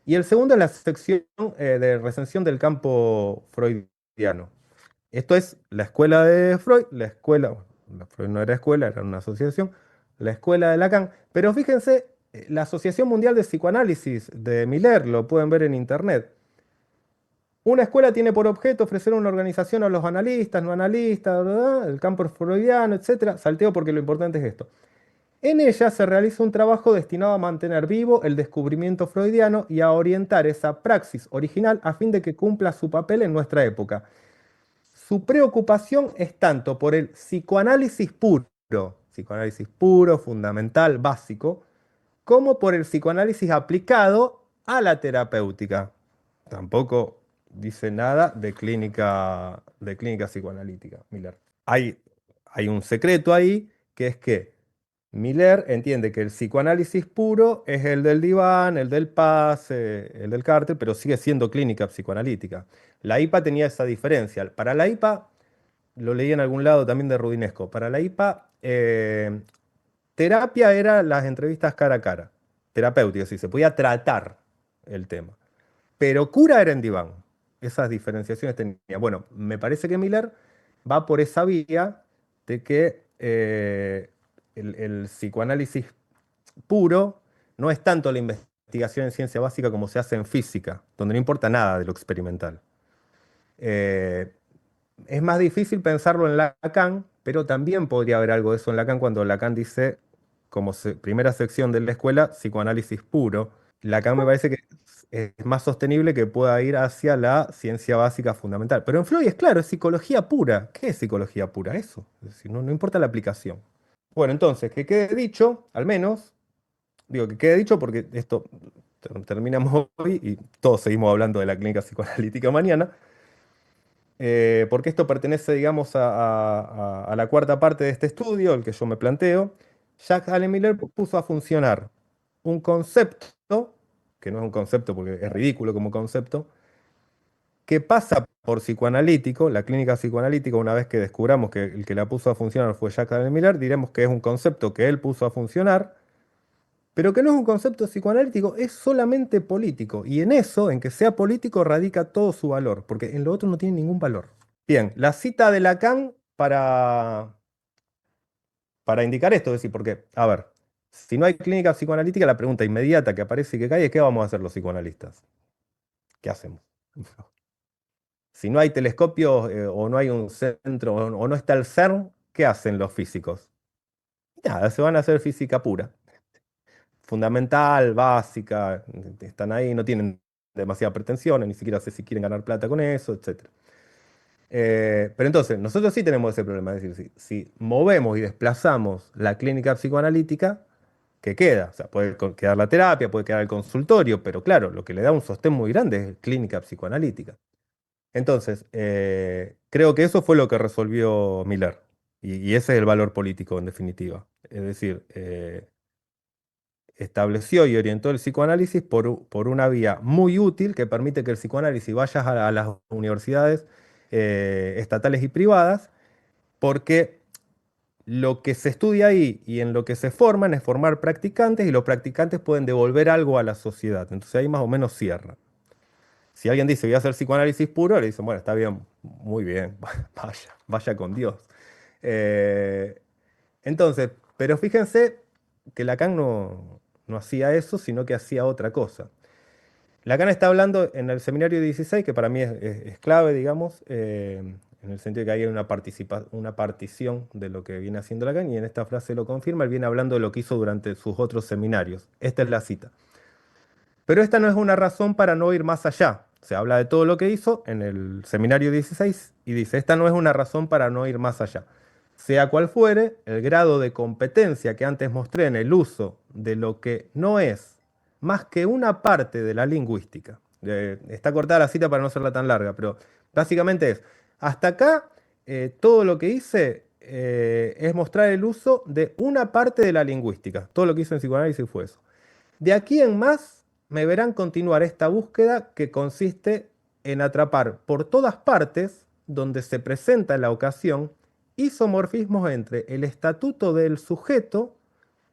Y el segundo es la sección de recensión del campo freudiano. Esto es la escuela de Freud, la escuela, bueno, Freud no era escuela, era una asociación, la escuela de Lacan. Pero fíjense, la Asociación Mundial de Psicoanálisis de Miller, lo pueden ver en internet. Una escuela tiene por objeto ofrecer una organización a los analistas, no analistas, ¿verdad? El campo freudiano, etc. Salteo porque lo importante es esto. En ella se realiza un trabajo destinado a mantener vivo el descubrimiento freudiano y a orientar esa praxis original a fin de que cumpla su papel en nuestra época. Su preocupación es tanto por el psicoanálisis puro, fundamental, básico, como por el psicoanálisis aplicado a la terapéutica. Tampoco dice nada de clínica psicoanalítica, Miller. Hay un secreto ahí, que es que Miller entiende que el psicoanálisis puro es el del diván, el del Paz, el del Carter, pero sigue siendo clínica psicoanalítica. La IPA tenía esa diferencia. Para la IPA, lo leí en algún lado también de Rudinesco, para la IPA, terapia era las entrevistas cara a cara, terapéutica, si se podía tratar el tema. Pero cura era en diván. Esas diferenciaciones tenía. Bueno, me parece que Miller va por esa vía de que el psicoanálisis puro no es tanto la investigación en ciencia básica como se hace en física, donde no importa nada de lo experimental. Eh, es más difícil pensarlo en Lacan, pero también podría haber algo de eso en Lacan cuando Lacan dice, como primera sección de la escuela, psicoanálisis puro. Lacan me parece que es más sostenible que pueda ir hacia la ciencia básica fundamental. Pero en Freud es claro, es psicología pura. ¿Qué es psicología pura? Eso. Es decir, no importa la aplicación. Bueno, entonces, que quede dicho, al menos, digo que quede dicho porque esto terminamos hoy y todos seguimos hablando de la clínica psicoanalítica mañana, porque esto pertenece, digamos, a la cuarta parte de este estudio, el que yo me planteo. Jacques Allen Miller puso a funcionar un concepto, que no es un concepto porque es ridículo como concepto, que pasa por psicoanalítico, la clínica psicoanalítica, una vez que descubramos que el que la puso a funcionar fue Jacques Allen Miller, diremos que es un concepto que él puso a funcionar, pero que no es un concepto psicoanalítico, es solamente político. Y en eso, en que sea político, radica todo su valor, porque en lo otro no tiene ningún valor. Bien, la cita de Lacan para indicar esto, es decir, porque, a ver, si no hay clínica psicoanalítica, la pregunta inmediata que aparece y que cae es: ¿qué vamos a hacer los psicoanalistas? ¿Qué hacemos? Si no hay telescopios o no hay un centro o no está el CERN, ¿qué hacen los físicos? Nada, se van a hacer física pura. Fundamental, básica, están ahí, no tienen demasiadas pretensiones, ni siquiera sé si quieren ganar plata con eso, etc. Pero entonces, nosotros sí tenemos ese problema, es decir, si movemos y desplazamos la clínica psicoanalítica, ¿qué queda? O sea, puede quedar la terapia, puede quedar el consultorio, pero claro, lo que le da un sostén muy grande es clínica psicoanalítica. Entonces, creo que eso fue lo que resolvió Miller, y ese es el valor político en definitiva. Es decir, estableció y orientó el psicoanálisis por una vía muy útil que permite que el psicoanálisis vaya a las universidades estatales y privadas, porque lo que se estudia ahí y en lo que se forman es formar practicantes, y los practicantes pueden devolver algo a la sociedad. Entonces ahí más o menos cierra. Si alguien dice voy a hacer psicoanálisis puro, le dicen, bueno, está bien, muy bien, vaya con Dios. Entonces, pero fíjense que Lacan no hacía eso, sino que hacía otra cosa. Lacan está hablando en el seminario 16, que para mí es clave, digamos, en el sentido de que hay una partición de lo que viene haciendo Lacan, y en esta frase lo confirma. Él viene hablando de lo que hizo durante sus otros seminarios. Esta es la cita. Pero esta no es una razón para no ir más allá. Se habla de todo lo que hizo en el seminario 16 y dice, esta no es una razón para no ir más allá. Sea cual fuere, el grado de competencia que antes mostré en el uso de lo que no es más que una parte de la lingüística. Está cortada la cita para no hacerla tan larga, pero básicamente es, hasta acá todo lo que hice es mostrar el uso de una parte de la lingüística. Todo lo que hice en psicoanálisis fue eso. De aquí en más me verán continuar esta búsqueda que consiste en atrapar por todas partes, donde se presenta la ocasión, isomorfismos entre el estatuto del sujeto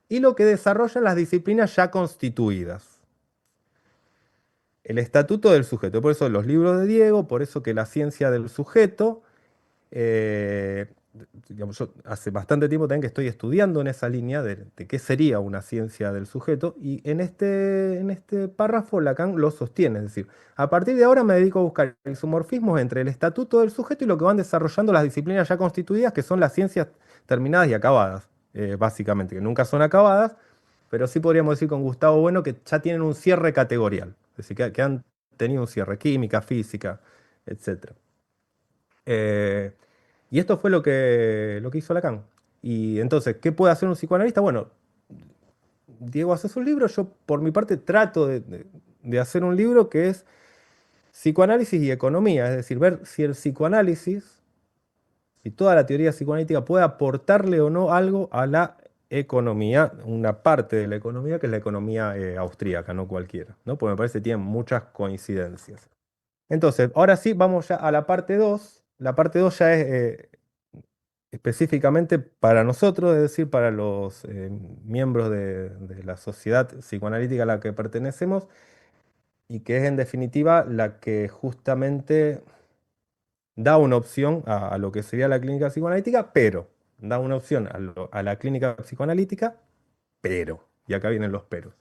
y lo que desarrollan las disciplinas ya constituidas. El estatuto del sujeto, por eso los libros de Diego, por eso que la ciencia del sujeto, eh, digamos, yo hace bastante tiempo también que estoy estudiando en esa línea de qué sería una ciencia del sujeto, y en este párrafo Lacan lo sostiene, es decir, a partir de ahora me dedico a buscar isomorfismos entre el estatuto del sujeto y lo que van desarrollando las disciplinas ya constituidas, que son las ciencias terminadas y acabadas, básicamente, que nunca son acabadas, pero sí podríamos decir con Gustavo Bueno que ya tienen un cierre categorial, es decir, que han tenido un cierre, química, física, etc. Y esto fue lo que hizo Lacan. Y entonces, ¿qué puede hacer un psicoanalista? Bueno, Diego hace su libro, yo por mi parte trato de hacer un libro que es psicoanálisis y economía, es decir, ver si el psicoanálisis, si toda la teoría psicoanalítica puede aportarle o no algo a la economía, una parte de la economía que es la economía austríaca, no cualquiera, ¿no? Porque me parece que tiene muchas coincidencias. Entonces, ahora sí, vamos ya a la parte 2. La parte 2 ya es específicamente para nosotros, es decir, para los miembros de la sociedad psicoanalítica a la que pertenecemos, y que es en definitiva la que justamente da una opción a lo que sería la clínica psicoanalítica, pero da una opción a la clínica psicoanalítica, pero, y acá vienen los peros.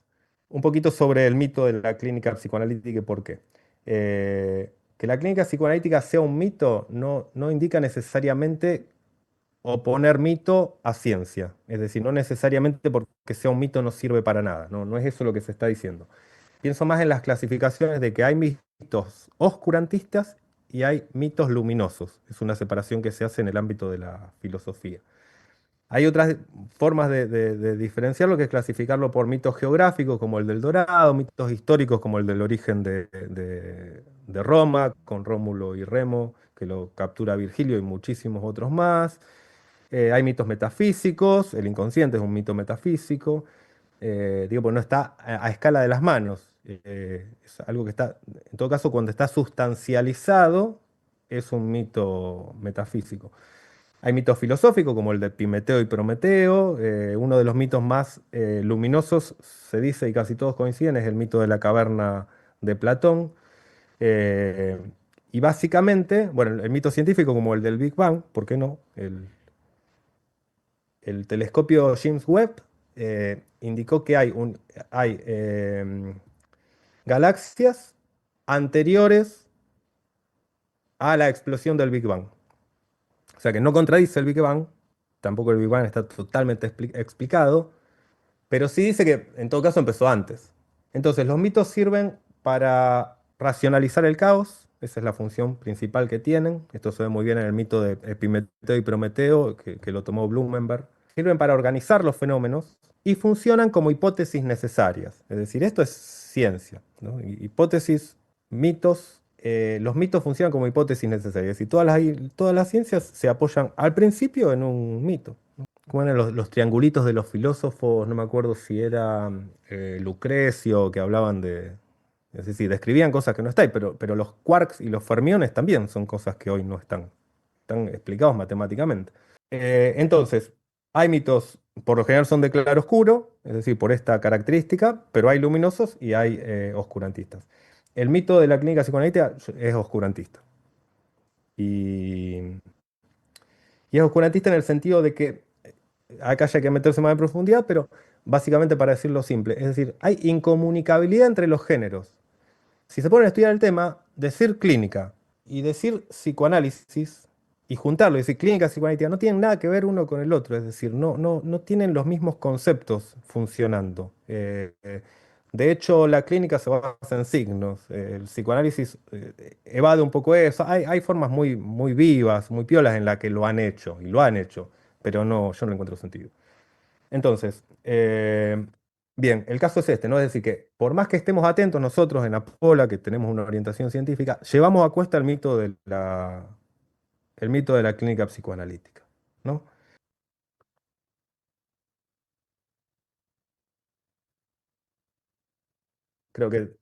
Un poquito sobre el mito de la clínica psicoanalítica y por qué. Que la clínica psicoanalítica sea un mito no indica necesariamente oponer mito a ciencia. Es decir, no necesariamente porque sea un mito no sirve para nada. No es eso lo que se está diciendo. Pienso más en las clasificaciones de que hay mitos oscurantistas y hay mitos luminosos. Es una separación que se hace en el ámbito de la filosofía. Hay otras formas de diferenciarlo, que es clasificarlo por mitos geográficos, como el del Dorado, mitos históricos, como el del origen de Roma, con Rómulo y Remo, que lo captura Virgilio y muchísimos otros más. Hay mitos metafísicos, el inconsciente es un mito metafísico. Digo, pues no está a escala de las manos. Es algo que está, en todo caso, cuando está sustancializado, es un mito metafísico. Hay mitos filosóficos como el de Epimeteo y Prometeo. Uno de los mitos más luminosos, se dice, y casi todos coinciden, es el mito de la caverna de Platón. Eh, y básicamente, bueno, el mito científico como el del Big Bang, ¿por qué no? El telescopio James Webb indicó que hay galaxias anteriores a la explosión del Big Bang. O sea que no contradice el Big Bang, tampoco el Big Bang está totalmente explicado, pero sí dice que en todo caso empezó antes. Entonces los mitos sirven para racionalizar el caos, esa es la función principal que tienen. Esto se ve muy bien en el mito de Epimeteo y Prometeo, que lo tomó Blumenberg. Sirven para organizar los fenómenos y funcionan como hipótesis necesarias. Es decir, esto es ciencia, ¿no? Hipótesis, mitos. Los mitos funcionan como hipótesis necesarias y todas las ciencias se apoyan al principio en un mito. Como eran los triangulitos de los filósofos, no me acuerdo si era Lucrecio, que hablaban de, es decir, describían cosas que no están, pero los quarks y los fermiones también son cosas que hoy no están explicados matemáticamente. Entonces, hay mitos, por lo general son de claroscuro, es decir, por esta característica, pero hay luminosos y hay oscurantistas. El mito de la clínica psicoanalítica es oscurantista. Y, y es oscurantista en el sentido de que acá ya hay que meterse más en profundidad, pero básicamente para decirlo simple. Es decir, hay incomunicabilidad entre los géneros. Si se ponen a estudiar el tema, decir clínica y decir psicoanálisis y juntarlo, y decir clínica psicoanalítica, no tienen nada que ver uno con el otro, es decir, no tienen los mismos conceptos funcionando. De hecho, la clínica se basa en signos, el psicoanálisis evade un poco eso. Hay formas muy vivas, muy piolas en las que lo han hecho, y lo han hecho, pero no, yo no le encuentro sentido. Entonces, bien, el caso es este, ¿no? Es decir, que por más que estemos atentos nosotros en Apola, que tenemos una orientación científica, llevamos a cuesta el mito de la clínica psicoanalítica, ¿no? Creo que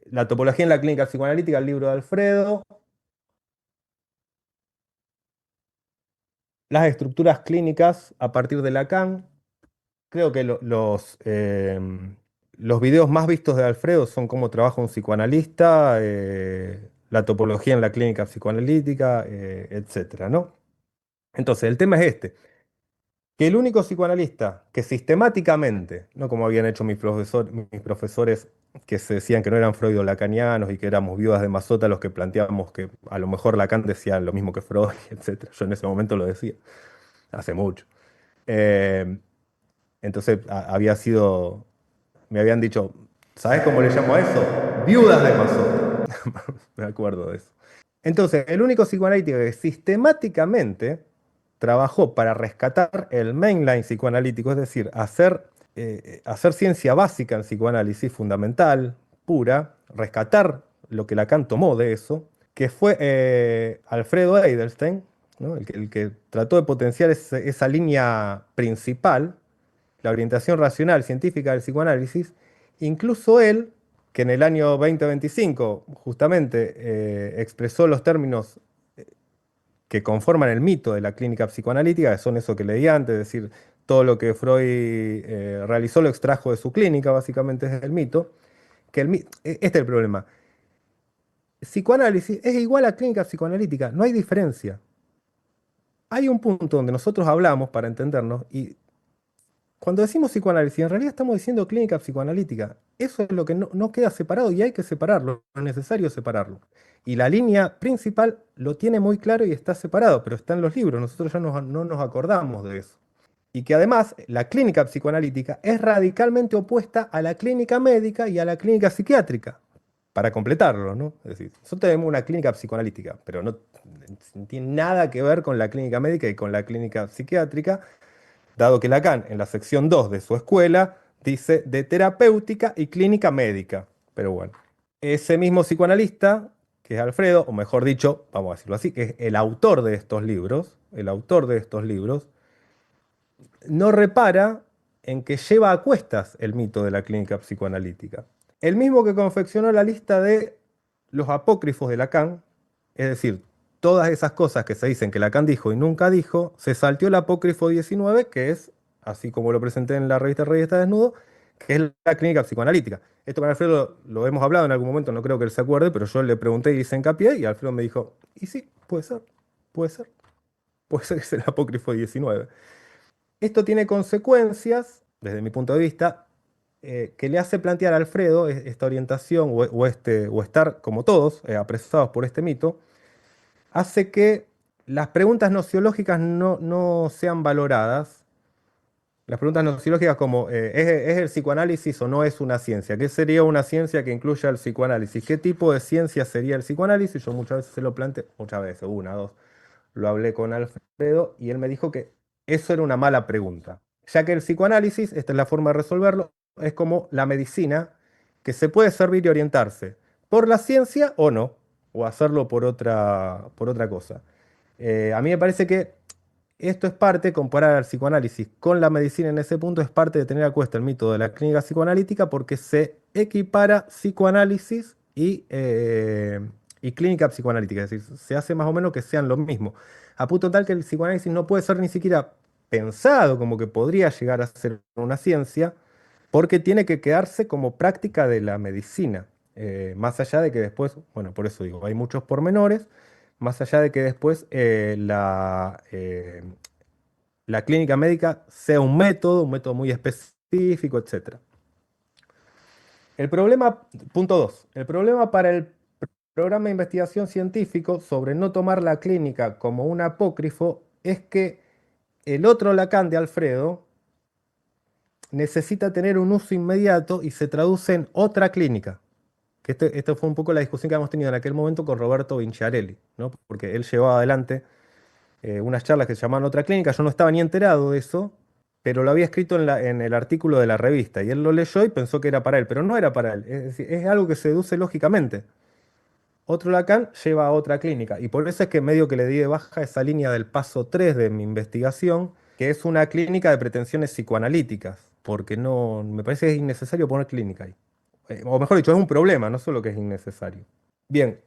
la topología en la clínica psicoanalítica, el libro de Alfredo, las estructuras clínicas a partir de Lacan. Creo que los videos más vistos de Alfredo son cómo trabaja un psicoanalista, la topología en la clínica psicoanalítica, etcétera, ¿no? Entonces, el tema es este, que el único psicoanalista que sistemáticamente, no como habían hecho mis profesores que se decían que no eran freudo-lacanianos y que éramos viudas de Mazota los que planteábamos que a lo mejor Lacan decía lo mismo que Freud, etcétera. Yo en ese momento lo decía, hace mucho. Eh, entonces había sido, me habían dicho, ¿sabes cómo le llamo a eso? Viudas de Mazota. Me acuerdo de eso. Entonces, el único psicoanalítico que sistemáticamente trabajó para rescatar el mainline psicoanalítico, es decir, hacer ciencia básica en psicoanálisis, fundamental, pura, rescatar lo que Lacan tomó de eso, que fue Alfredo Eidelstein, ¿no? El que trató de potenciar esa línea principal, la orientación racional científica del psicoanálisis. Incluso él, que en el año 2025 justamente expresó los términos que conforman el mito de la clínica psicoanalítica, que son eso que leí antes, es decir, todo lo que Freud realizó lo extrajo de su clínica, básicamente es el mito, este es el problema. Psicoanálisis es igual a clínica psicoanalítica, no hay diferencia. Hay un punto donde nosotros hablamos para entendernos y cuando decimos psicoanálisis, en realidad estamos diciendo clínica psicoanalítica. Eso es lo que no queda separado y hay que separarlo, es necesario separarlo. Y la línea principal lo tiene muy claro y está separado, pero está en los libros, nosotros ya no nos acordamos de eso. Y que además la clínica psicoanalítica es radicalmente opuesta a la clínica médica y a la clínica psiquiátrica, para completarlo, ¿no? Es decir, nosotros tenemos una clínica psicoanalítica, pero no tiene nada que ver con la clínica médica y con la clínica psiquiátrica, dado que Lacan, en la sección 2 de su escuela, dice de terapéutica y clínica médica. Pero bueno, ese mismo psicoanalista, que es Alfredo, o mejor dicho, vamos a decirlo así, que es el autor de estos libros, no repara en que lleva a cuestas el mito de la clínica psicoanalítica. El mismo que confeccionó la lista de los apócrifos de Lacan, es decir, todas esas cosas que se dicen que Lacan dijo y nunca dijo, se salteó el apócrifo 19, que es, así como lo presenté en la revista Rey está desnudo, que es la clínica psicoanalítica. Esto con Alfredo lo hemos hablado en algún momento, no creo que él se acuerde, pero yo le pregunté y hice hincapié y Alfredo me dijo, y sí, puede ser, puede ser que es el apócrifo 19. Esto tiene consecuencias, desde mi punto de vista, que le hace plantear a Alfredo esta orientación o estar, como todos, apresados por este mito, hace que las preguntas nociológicas no sean valoradas. Las preguntas nociológicas como, ¿es el psicoanálisis o no es una ciencia? ¿Qué sería una ciencia que incluya el psicoanálisis? ¿Qué tipo de ciencia sería el psicoanálisis? Yo muchas veces se lo planteé, muchas veces, una, dos, lo hablé con Alfredo y él me dijo que eso era una mala pregunta, ya que el psicoanálisis, esta es la forma de resolverlo, es como la medicina, que se puede servir y orientarse por la ciencia o no, o hacerlo por otra cosa. A mí me parece que esto es parte, comparar al psicoanálisis con la medicina en ese punto, es parte de tener a cuesta el mito de la clínica psicoanalítica porque se equipara psicoanálisis y clínica psicoanalítica, es decir, se hace más o menos que sean lo mismo, a punto tal que el psicoanálisis no puede ser ni siquiera pensado como que podría llegar a ser una ciencia, porque tiene que quedarse como práctica de la medicina, más allá de que después, bueno, por eso digo, hay muchos pormenores, más allá de que después la clínica médica sea un método muy específico científico, etc. El problema, punto 2, el problema para el programa de investigación científico sobre no tomar la clínica como un apócrifo es que el otro Lacan de Alfredo necesita tener un uso inmediato y se traduce en otra clínica. Que esto fue un poco la discusión que hemos tenido en aquel momento con Roberto Vinciarelli, ¿no? Porque él llevaba adelante unas charlas que se llamaban Otra Clínica. Yo no estaba ni enterado de eso, pero lo había escrito en el artículo de la revista. Y él lo leyó y pensó que era para él, pero no era para él. Es decir, es algo que se deduce lógicamente. Otro Lacan lleva a otra clínica. Y por eso es que medio que le di de baja esa línea del paso 3 de mi investigación, que es una clínica de pretensiones psicoanalíticas. Porque no, me parece que es innecesario poner clínica ahí. O mejor dicho, es un problema, no solo que es innecesario. Bien,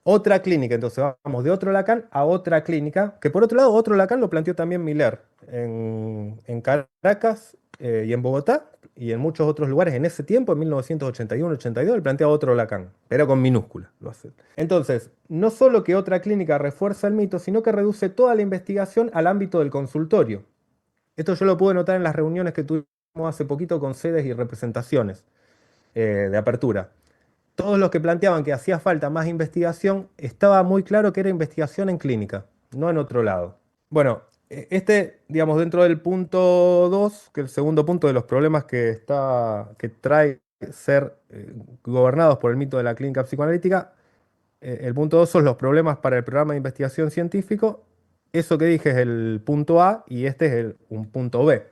otra clínica, entonces vamos de otro Lacan a otra clínica, que por otro lado, otro Lacan lo planteó también Miller en Caracas y en Bogotá y en muchos otros lugares en ese tiempo, en 1981-82, él plantea otro Lacan, pero con minúscula lo hace. Entonces, no solo que otra clínica refuerza el mito, sino que reduce toda la investigación al ámbito del consultorio. Esto yo lo pude notar en las reuniones que tuvimos hace poquito con sedes y representaciones de apertura. Todos los que planteaban que hacía falta más investigación, estaba muy claro que era investigación en clínica, no en otro lado. Bueno, digamos, dentro del punto 2, que es el segundo punto de los problemas que trae ser gobernados por el mito de la clínica psicoanalítica, el punto 2 son los problemas para el programa de investigación científico. Eso que dije es el punto A y este es un punto B.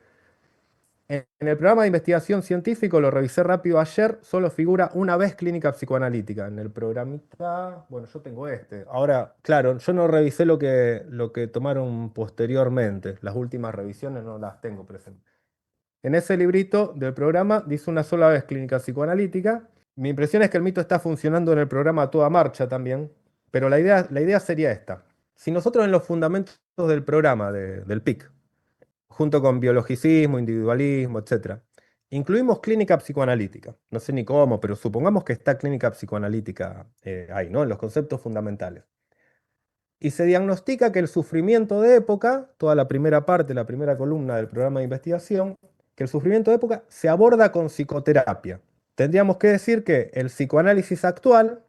En el programa de investigación científico, lo revisé rápido ayer, solo figura una vez clínica psicoanalítica. En el programita, bueno, yo tengo este. Ahora, claro, yo no revisé lo que tomaron posteriormente. Las últimas revisiones no las tengo presentes. En ese librito del programa dice una sola vez clínica psicoanalítica. Mi impresión es que el mito está funcionando en el programa a toda marcha también, pero la idea sería esta. Si nosotros en los fundamentos del programa del PIC, junto con biologicismo, individualismo, etc. Incluimos clínica psicoanalítica. No sé ni cómo, pero supongamos que está clínica psicoanalítica ahí, ¿no? En los conceptos fundamentales. Y se diagnostica que el sufrimiento de época, toda la primera parte, la primera columna del programa de investigación, que el sufrimiento de época se aborda con psicoterapia. Tendríamos que decir que el psicoanálisis actual,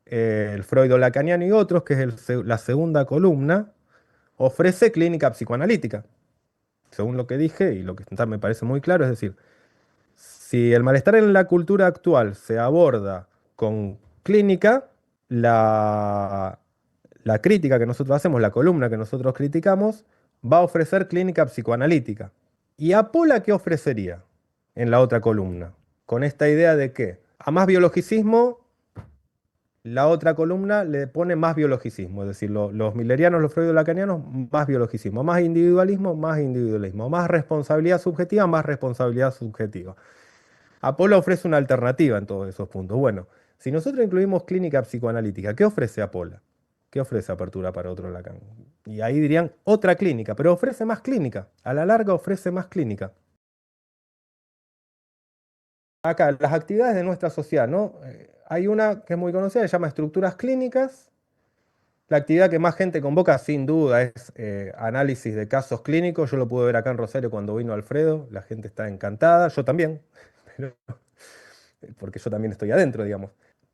el freudo-lacaniano y otros, que es la segunda columna, ofrece clínica psicoanalítica según lo que dije y lo que me parece muy claro, es decir, si el malestar en la cultura actual se aborda con clínica, la, la crítica que nosotros hacemos, la columna que nosotros criticamos, va a ofrecer clínica psicoanalítica. ¿Y Apola qué ofrecería en la otra columna? Con esta idea de que a más biologicismo la otra columna le pone más biologicismo, es decir, los millerianos, los freudo-lacanianos, más biologicismo, más individualismo, más responsabilidad subjetiva, más responsabilidad subjetiva. Apolo ofrece una alternativa en todos esos puntos. Bueno, si nosotros incluimos clínica psicoanalítica, ¿qué ofrece Apolo? ¿Qué ofrece apertura para otro Lacan? Y ahí dirían otra clínica, pero ofrece más clínica. A la larga ofrece más clínica. Acá, las actividades de nuestra sociedad, ¿no? Hay una que es muy conocida, se llama estructuras clínicas. La actividad que más gente convoca, sin duda, es análisis de casos clínicos. Yo lo pude ver acá en Rosario cuando vino Alfredo. La gente está encantada, yo también, pero- porque yo también estoy adentro, digamos.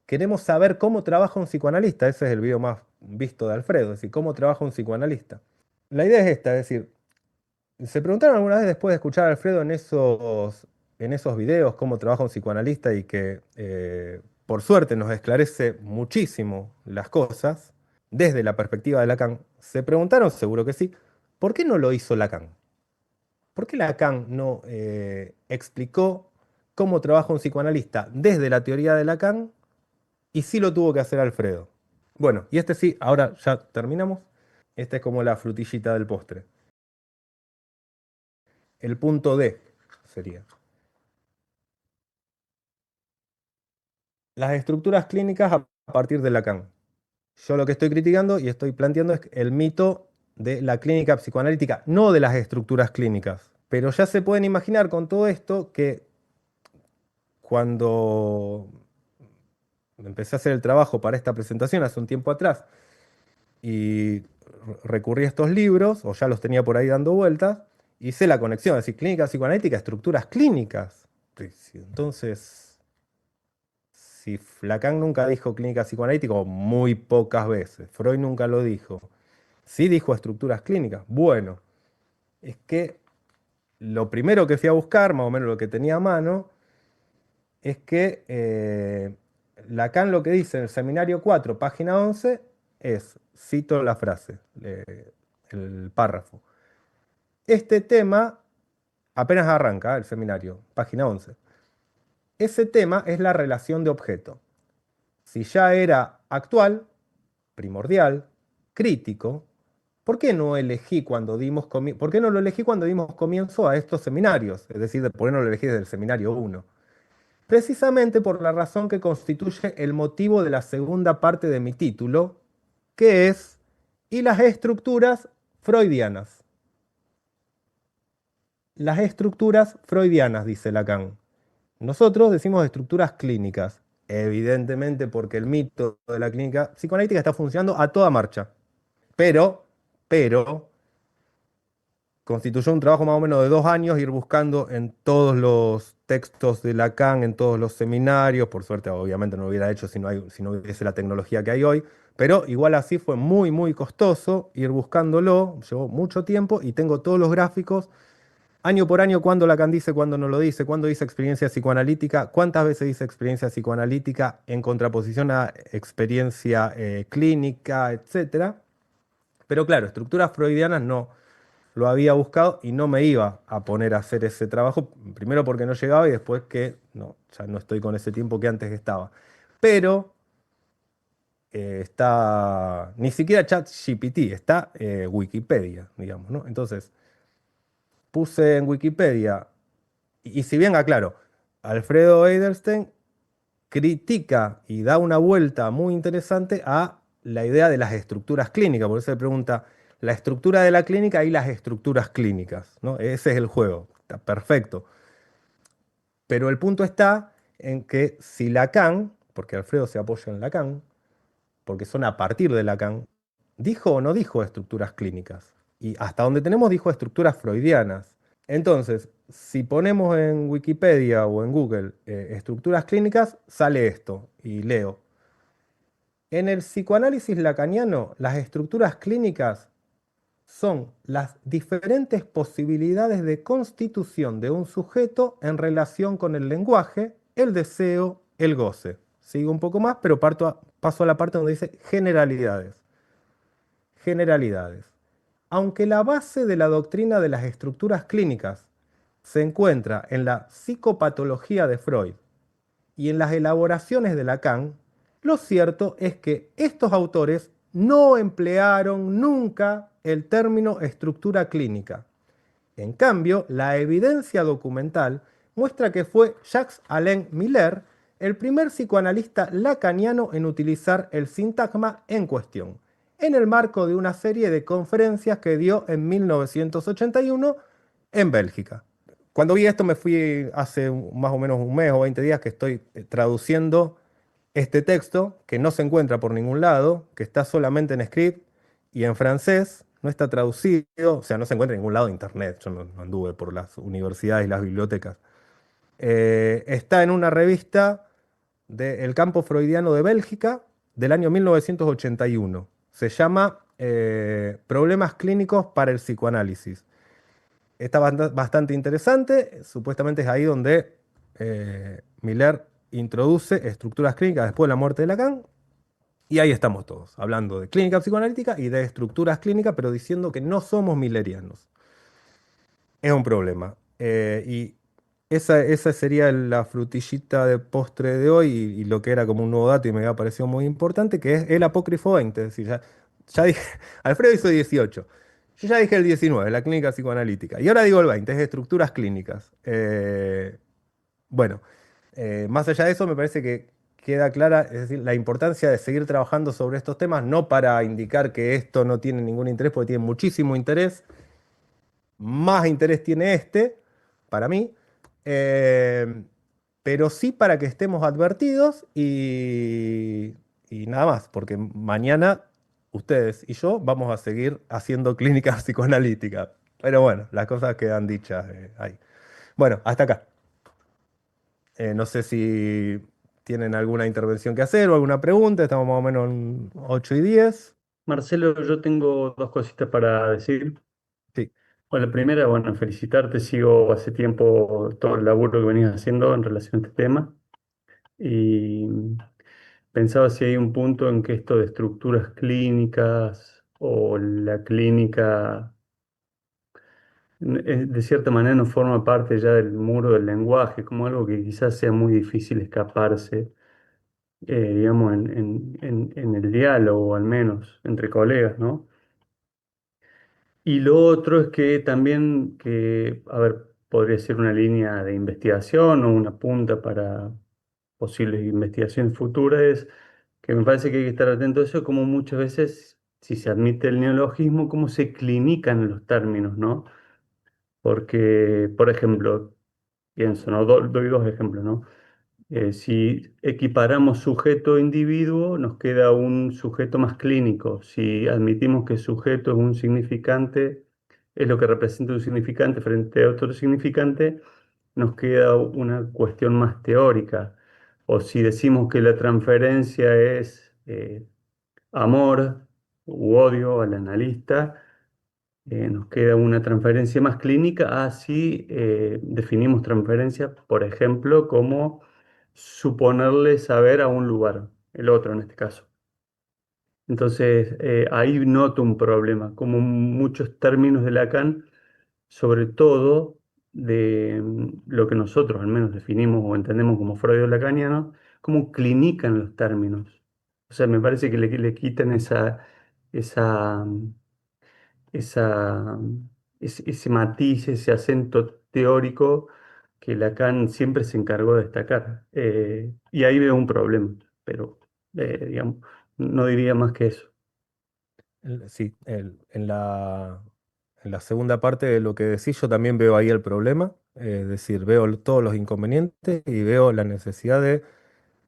Queremos saber cómo trabaja un psicoanalista. Ese es el video más visto de Alfredo, es decir, cómo trabaja un psicoanalista. La idea es esta, es decir, ¿se preguntaron alguna vez después de escuchar a Alfredo en esos videos cómo trabaja un psicoanalista y que por suerte nos esclarece muchísimo las cosas desde la perspectiva de Lacan? Se preguntaron, seguro que sí, ¿por qué no lo hizo Lacan? ¿Por qué Lacan no explicó cómo trabaja un psicoanalista desde la teoría de Lacan y sí lo tuvo que hacer Alfredo? Bueno, y este sí, ahora ya terminamos. Este es como la frutillita del postre. El punto D sería. Las estructuras clínicas a partir de Lacan. Yo lo que estoy criticando y estoy planteando es el mito de la clínica psicoanalítica, no de las estructuras clínicas. Pero ya se pueden imaginar con todo esto que cuando empecé a hacer el trabajo para esta presentación hace un tiempo atrás y recurrí a estos libros, o ya los tenía por ahí dando vueltas, hice la conexión, es decir, clínica psicoanalítica, estructuras clínicas. Entonces, si Lacan nunca dijo clínica psicoanalítica, o muy pocas veces, Freud nunca lo dijo, sí dijo estructuras clínicas. Bueno, es que lo primero que fui a buscar, más o menos lo que tenía a mano, es que Lacan lo que dice en el seminario 4, página 11, es, cito la frase, el párrafo. Este tema apenas arranca el seminario, página 11. Ese tema es la relación de objeto. Si ya era actual, primordial, crítico, ¿por qué no elegí cuando dimos ¿por qué no lo elegí cuando dimos comienzo a estos seminarios? Es decir, ¿por qué no lo elegí desde el seminario 1? Precisamente por la razón que constituye el motivo de la segunda parte de mi título, que es "y las estructuras freudianas". Las estructuras freudianas, dice Lacan. Nosotros decimos estructuras clínicas, evidentemente porque el mito de la clínica psicoanalítica está funcionando a toda marcha. Pero, constituyó un trabajo más o menos de 2 años ir buscando en todos los textos de Lacan, en todos los seminarios. Por suerte, obviamente no lo hubiera hecho si no hubiese la tecnología que hay hoy. Pero igual así fue muy, muy costoso ir buscándolo. Llevó mucho tiempo y tengo todos los gráficos año por año, cuándo Lacan dice, cuándo no lo dice, cuándo dice experiencia psicoanalítica, cuántas veces dice experiencia psicoanalítica en contraposición a experiencia clínica, etcétera. Pero claro, estructuras freudianas no lo había buscado y no me iba a poner a hacer ese trabajo, primero porque no llegaba y después que no, ya no estoy con ese tiempo que antes estaba. Pero está, ni siquiera ChatGPT, está Wikipedia, digamos, ¿no? Entonces, puse en Wikipedia, y si bien, aclaro, Alfredo Eidelstein critica y da una vuelta muy interesante a la idea de las estructuras clínicas. Por eso se pregunta, la estructura de la clínica y las estructuras clínicas, ¿no? Ese es el juego, está perfecto. Pero el punto está en que si Lacan, porque Alfredo se apoya en Lacan, porque son a partir de Lacan, dijo o no dijo estructuras clínicas. Y hasta donde tenemos dijo estructuras freudianas. Entonces, si ponemos en Wikipedia o en Google estructuras clínicas, sale esto, y leo. En el psicoanálisis lacaniano, las estructuras clínicas son las diferentes posibilidades de constitución de un sujeto en relación con el lenguaje, el deseo, el goce. Sigo un poco más, pero paso a la parte donde dice generalidades. Generalidades. Aunque la base de la doctrina de las estructuras clínicas se encuentra en la psicopatología de Freud y en las elaboraciones de Lacan, lo cierto es que estos autores no emplearon nunca el término estructura clínica. En cambio, la evidencia documental muestra que fue Jacques-Alain Miller el primer psicoanalista lacaniano en utilizar el sintagma en cuestión, en el marco de una serie de conferencias que dio en 1981 en Bélgica. Cuando vi esto me fui hace más o menos un mes o 20 días que estoy traduciendo este texto, que no se encuentra por ningún lado, que está solamente en script y en francés, no está traducido, o sea, no se encuentra en ningún lado de internet, yo no anduve por las universidades y las bibliotecas. Está en una revista del campo freudiano de Bélgica del año 1981. Se llama Problemas clínicos para el psicoanálisis. Está bastante interesante, supuestamente es ahí donde Miller introduce estructuras clínicas después de la muerte de Lacan, y ahí estamos todos, hablando de clínica psicoanalítica y de estructuras clínicas, pero diciendo que no somos millerianos. Es un problema. Y esa sería la frutillita de postre de hoy y lo que era como un nuevo dato y me había parecido muy importante, que es el apócrifo 20. Es decir, ya dije, Alfredo hizo 18. Yo ya dije el 19, la clínica psicoanalítica. Y ahora digo el 20, es estructuras clínicas. Bueno, más allá de eso, me parece que queda clara, es decir, la importancia de seguir trabajando sobre estos temas, no para indicar que esto no tiene ningún interés, porque tiene muchísimo interés. Más interés tiene este, para mí, eh, pero sí para que estemos advertidos y nada más, porque mañana ustedes y yo vamos a seguir haciendo clínica psicoanalítica. Pero bueno, las cosas quedan dichas ahí. Bueno, hasta acá. No sé si tienen alguna intervención que hacer o alguna pregunta. Estamos más o menos en 8:10. Marcelo, yo tengo dos cositas para decir. Sí. Bueno, la primera, bueno, felicitarte, sigo hace tiempo todo el laburo que venías haciendo en relación a este tema y pensaba si hay un punto en que esto de estructuras clínicas o la clínica de cierta manera no forma parte ya del muro del lenguaje, como algo que quizás sea muy difícil escaparse, digamos, en el diálogo, al menos, entre colegas, ¿no? Y lo otro es que también, a ver, podría ser una línea de investigación o una punta para posibles investigaciones futuras, es que me parece que hay que estar atento a eso, como muchas veces, si se admite el neologismo, cómo se clinican los términos, ¿no? Porque, por ejemplo, pienso, ¿no? Doy dos ejemplos, ¿no? Si equiparamos sujeto-individuo, nos queda un sujeto más clínico. Si admitimos que sujeto es un significante, es lo que representa un significante frente a otro significante, nos queda una cuestión más teórica. O si decimos que la transferencia es amor u odio al analista, nos queda una transferencia más clínica. Así definimos transferencia, por ejemplo, como suponerle saber a un lugar, el otro en este caso. Entonces, ahí noto un problema, como muchos términos de Lacan, sobre todo de lo que nosotros al menos definimos o entendemos como freudo-lacaniano, como clinican los términos. O sea, me parece que le quitan esa, esa, ese matiz, ese acento teórico que Lacan siempre se encargó de destacar. Y ahí veo un problema, pero digamos, no diría más que eso. Sí, en la segunda parte de lo que decís, yo también veo ahí el problema. Es decir, veo todos los inconvenientes y veo la necesidad de,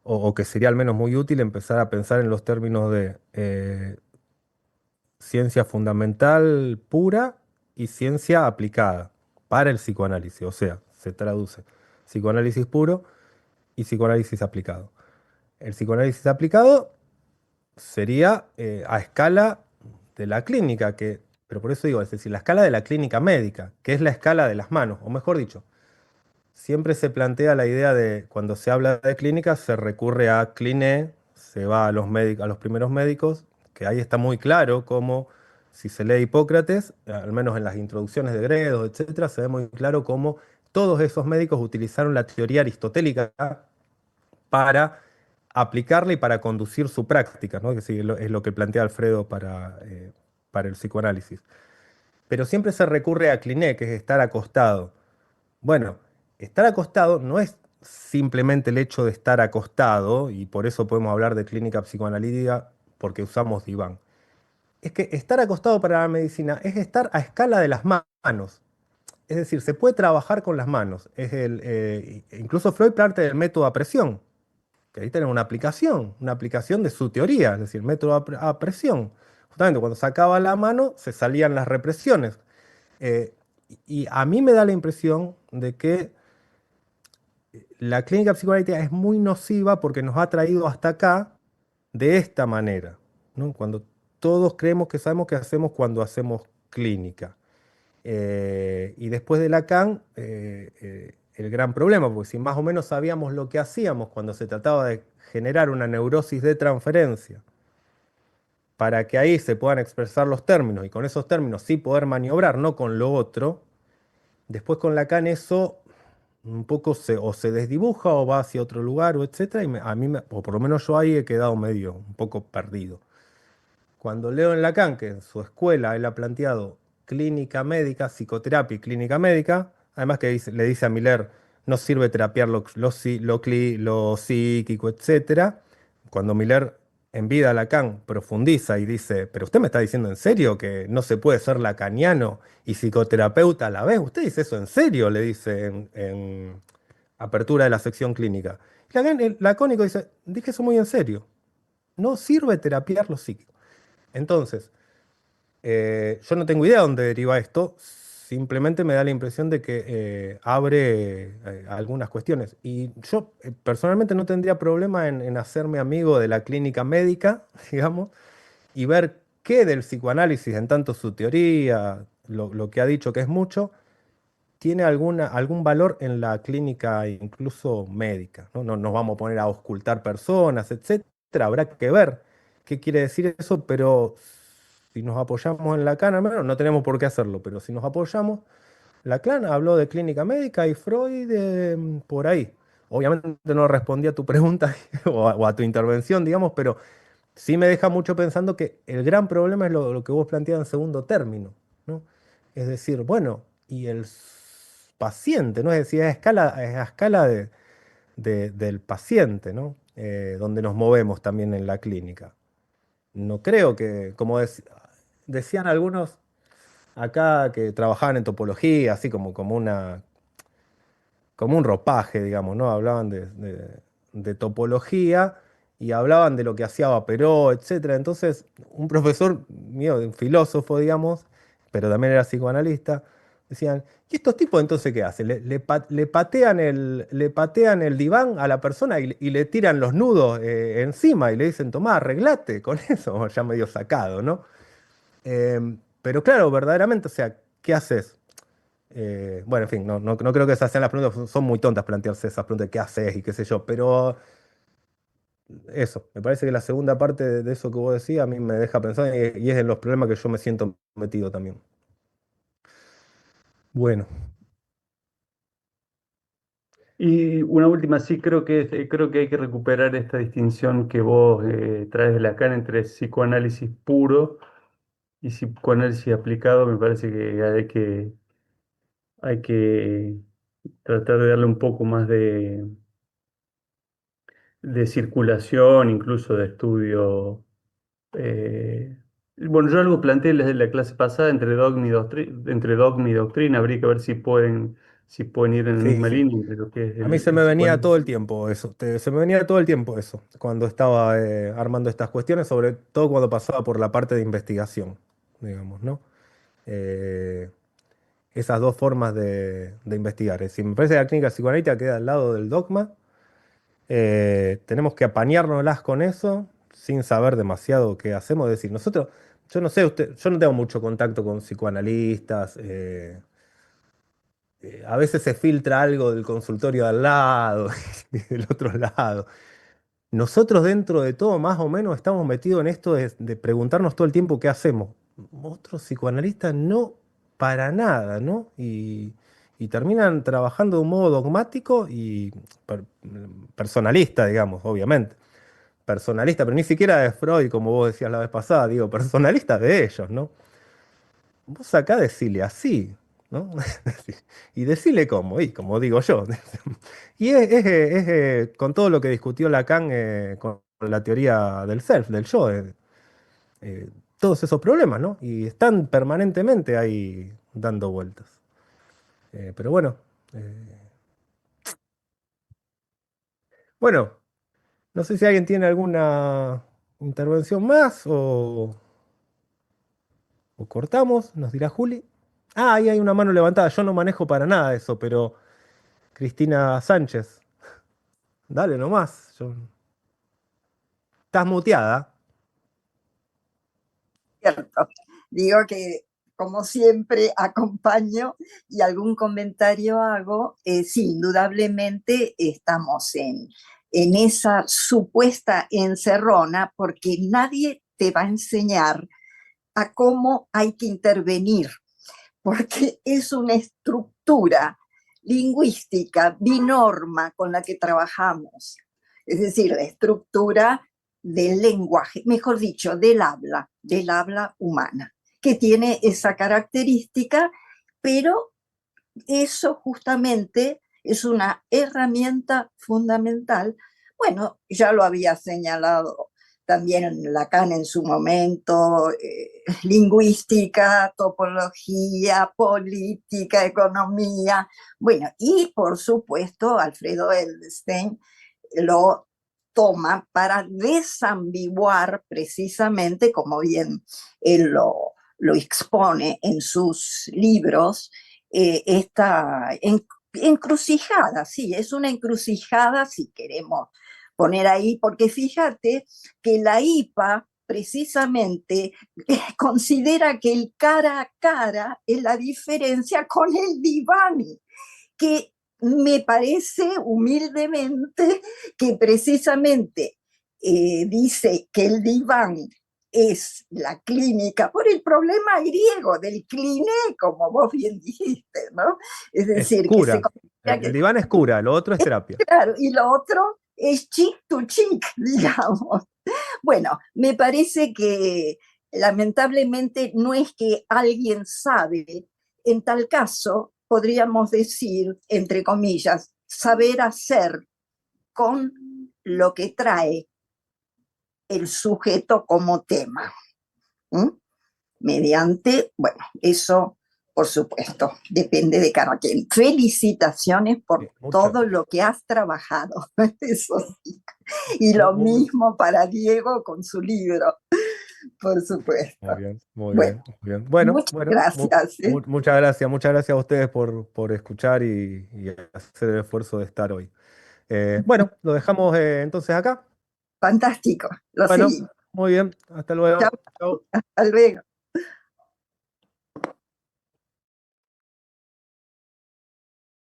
o que sería al menos muy útil, empezar a pensar en los términos de ciencia fundamental pura y ciencia aplicada para el psicoanálisis. O sea, se traduce psicoanálisis puro y psicoanálisis aplicado. El psicoanálisis aplicado sería a escala de la clínica, pero por eso digo, es decir, la escala de la clínica médica, que es la escala de las manos, o mejor dicho, siempre se plantea la idea de cuando se habla de clínica, se recurre a cliné, se va a los médicos, a los primeros médicos, que ahí está muy claro cómo, si se lee Hipócrates, al menos en las introducciones de Gredos, etcétera, se ve muy claro cómo todos esos médicos utilizaron la teoría aristotélica para aplicarla y para conducir su práctica, ¿no? Que sí, es lo que plantea Alfredo para el psicoanálisis. Pero siempre se recurre a cliné, que es estar acostado. Bueno, estar acostado no es simplemente el hecho de estar acostado, y por eso podemos hablar de clínica psicoanalítica, porque usamos diván. Es que estar acostado para la medicina es estar a escala de las manos. Es decir, se puede trabajar con las manos. Incluso Freud parte del método a presión, que ahí tenemos una aplicación de su teoría, es decir, método a presión. Justamente cuando sacaba la mano se salían las represiones. Eh, y a mí me da la impresión de que la clínica psicoanalítica es muy nociva porque nos ha traído hasta acá de esta manera, ¿no? Cuando todos creemos que sabemos qué hacemos cuando hacemos clínica. Y después de Lacan, el gran problema, porque si más o menos sabíamos lo que hacíamos cuando se trataba de generar una neurosis de transferencia, para que ahí se puedan expresar los términos y con esos términos sí poder maniobrar, no con lo otro, después con Lacan eso un poco o se desdibuja o va hacia otro lugar o etcétera, y o por lo menos yo ahí he quedado medio un poco perdido. Cuando leo en Lacan que en su escuela él ha planteado clínica médica, psicoterapia y clínica médica, además que le dice a Miller, no sirve terapiar lo psíquico, etcétera. Cuando Miller en vida Lacan profundiza y dice, pero usted me está diciendo en serio que no se puede ser lacaniano y psicoterapeuta a la vez, ¿usted dice eso en serio? Le dice en apertura de la sección clínica. Y Lacan, el lacónico dice, dije eso muy en serio, no sirve terapiar lo psíquico. Entonces, yo no tengo idea de dónde deriva esto. simplemente me da la impresión de que abre algunas cuestiones. Y yo personalmente no tendría problema en hacerme amigo de la clínica médica, digamos, y ver qué del psicoanálisis, en tanto su teoría, lo que ha dicho que es mucho, tiene algún valor en la clínica incluso médica, ¿no? No nos vamos a poner a auscultar personas, etcétera. Habrá que ver qué quiere decir eso, pero si nos apoyamos en Lacan, al menos no tenemos por qué hacerlo, pero si nos apoyamos, Lacan habló de clínica médica y Freud por ahí. Obviamente no respondí a tu pregunta o a tu intervención, digamos, pero sí me deja mucho pensando que el gran problema es lo que vos planteas en segundo término, ¿no? Es decir, bueno, y el paciente, ¿no? Es decir, es a escala del paciente, ¿no? Donde nos movemos también en la clínica. No creo que, decían algunos acá que trabajaban en topología, así como un ropaje, digamos, ¿no? Hablaban de topología y hablaban de lo que hacía Vaperó, etcétera. Entonces, un profesor mío, un filósofo, digamos, pero también era psicoanalista, decían, ¿y estos tipos entonces qué hacen? Le patean el diván a la persona y le tiran los nudos encima y le dicen, tomá, arreglate con eso, ya medio sacado, ¿no? Pero claro, verdaderamente, o sea, ¿qué haces? Bueno, en fin, no creo que esas sean las preguntas, son muy tontas plantearse esas preguntas de qué haces y qué sé yo, pero eso, me parece que la segunda parte de eso que vos decías a mí me deja pensar y es de los problemas que yo me siento metido también. Bueno, Y una última, sí, creo que hay que recuperar esta distinción que vos traes de Lacan entre psicoanálisis puro y psicoanálisis aplicado. Me parece que hay que tratar de darle un poco más de circulación, incluso de estudio. eh, bueno, yo algo planteé desde la clase pasada entre dogma y doctrina. Habría que ver si pueden ir en la sí, misma sí. línea entre lo que es A mí se el me venía todo psicoanálisis. el tiempo eso, se me venía todo el tiempo eso, cuando estaba armando estas cuestiones, sobre todo cuando pasaba por la parte de investigación, digamos, ¿no? Eh, Esas dos formas de investigar. Es decir, me parece que la clínica psicoanalítica queda al lado del dogma. Tenemos que apañárnoslas con eso sin saber demasiado qué hacemos. Es decir, nosotros, yo no sé, yo no tengo mucho contacto con psicoanalistas. A veces se filtra algo del consultorio de al lado y del otro lado. Nosotros dentro de todo más o menos estamos metidos en esto de preguntarnos todo el tiempo qué hacemos. Otros psicoanalistas no, para nada, ¿no? Y terminan trabajando de un modo dogmático y personalista, digamos, obviamente. Personalista, pero ni siquiera de Freud, como vos decías la vez pasada, digo, personalista de ellos, ¿no? Vos acá decile así, ¿no? Y decile cómo, y como digo yo. Y con todo lo que discutió Lacan con la teoría del self, del yo, eh, todos esos problemas, ¿no? Y están permanentemente ahí dando vueltas. Pero bueno, eh, bueno, no sé si alguien tiene alguna intervención más o cortamos, nos dirá Juli. Ah, ahí hay una mano levantada, yo no manejo para nada eso, pero Cristina Sánchez, dale nomás. Estás muteada. Cierto. Digo que, como siempre, acompaño y algún comentario hago. Sí, indudablemente estamos en esa supuesta encerrona porque nadie te va a enseñar a cómo hay que intervenir, porque es una estructura lingüística binorma con la que trabajamos. Es decir, la estructura del lenguaje, mejor dicho, del habla humana, que tiene esa característica, pero eso justamente es una herramienta fundamental. Bueno, ya lo había señalado también Lacan en su momento, lingüística, topología, política, economía. Bueno, y por supuesto Alfredo Edelstein lo toma para desambiguar precisamente, como bien él lo expone en sus libros, esta encrucijada, sí, es una encrucijada si queremos poner ahí, porque fíjate que la IPA precisamente considera que el cara a cara es la diferencia con el diván, que me parece humildemente que precisamente dice que el diván es la clínica por el problema griego del cliné, como vos bien dijiste, ¿no? Es Es decir, que cura. se considera El diván es cura, lo otro es terapia. claro, y lo otro es chic to chic, digamos. Bueno, me parece que lamentablemente no es que alguien sabe, en tal caso podríamos decir, entre comillas, saber hacer con lo que trae el sujeto como tema. ¿Mm? Mediante, bueno, eso por supuesto, depende de cada quien. Felicitaciones por todo lo que has trabajado, eso sí. Y lo mismo para Diego con su libro, por supuesto. Muy bien, muy Bueno, bien, muy bien. Bueno, muchas bueno, gracias. muchas gracias a ustedes por escuchar y hacer el esfuerzo de estar hoy. Bueno, lo dejamos entonces acá. Fantástico, lo Bueno, seguimos. muy bien, hasta luego. Chao, Chao. hasta luego.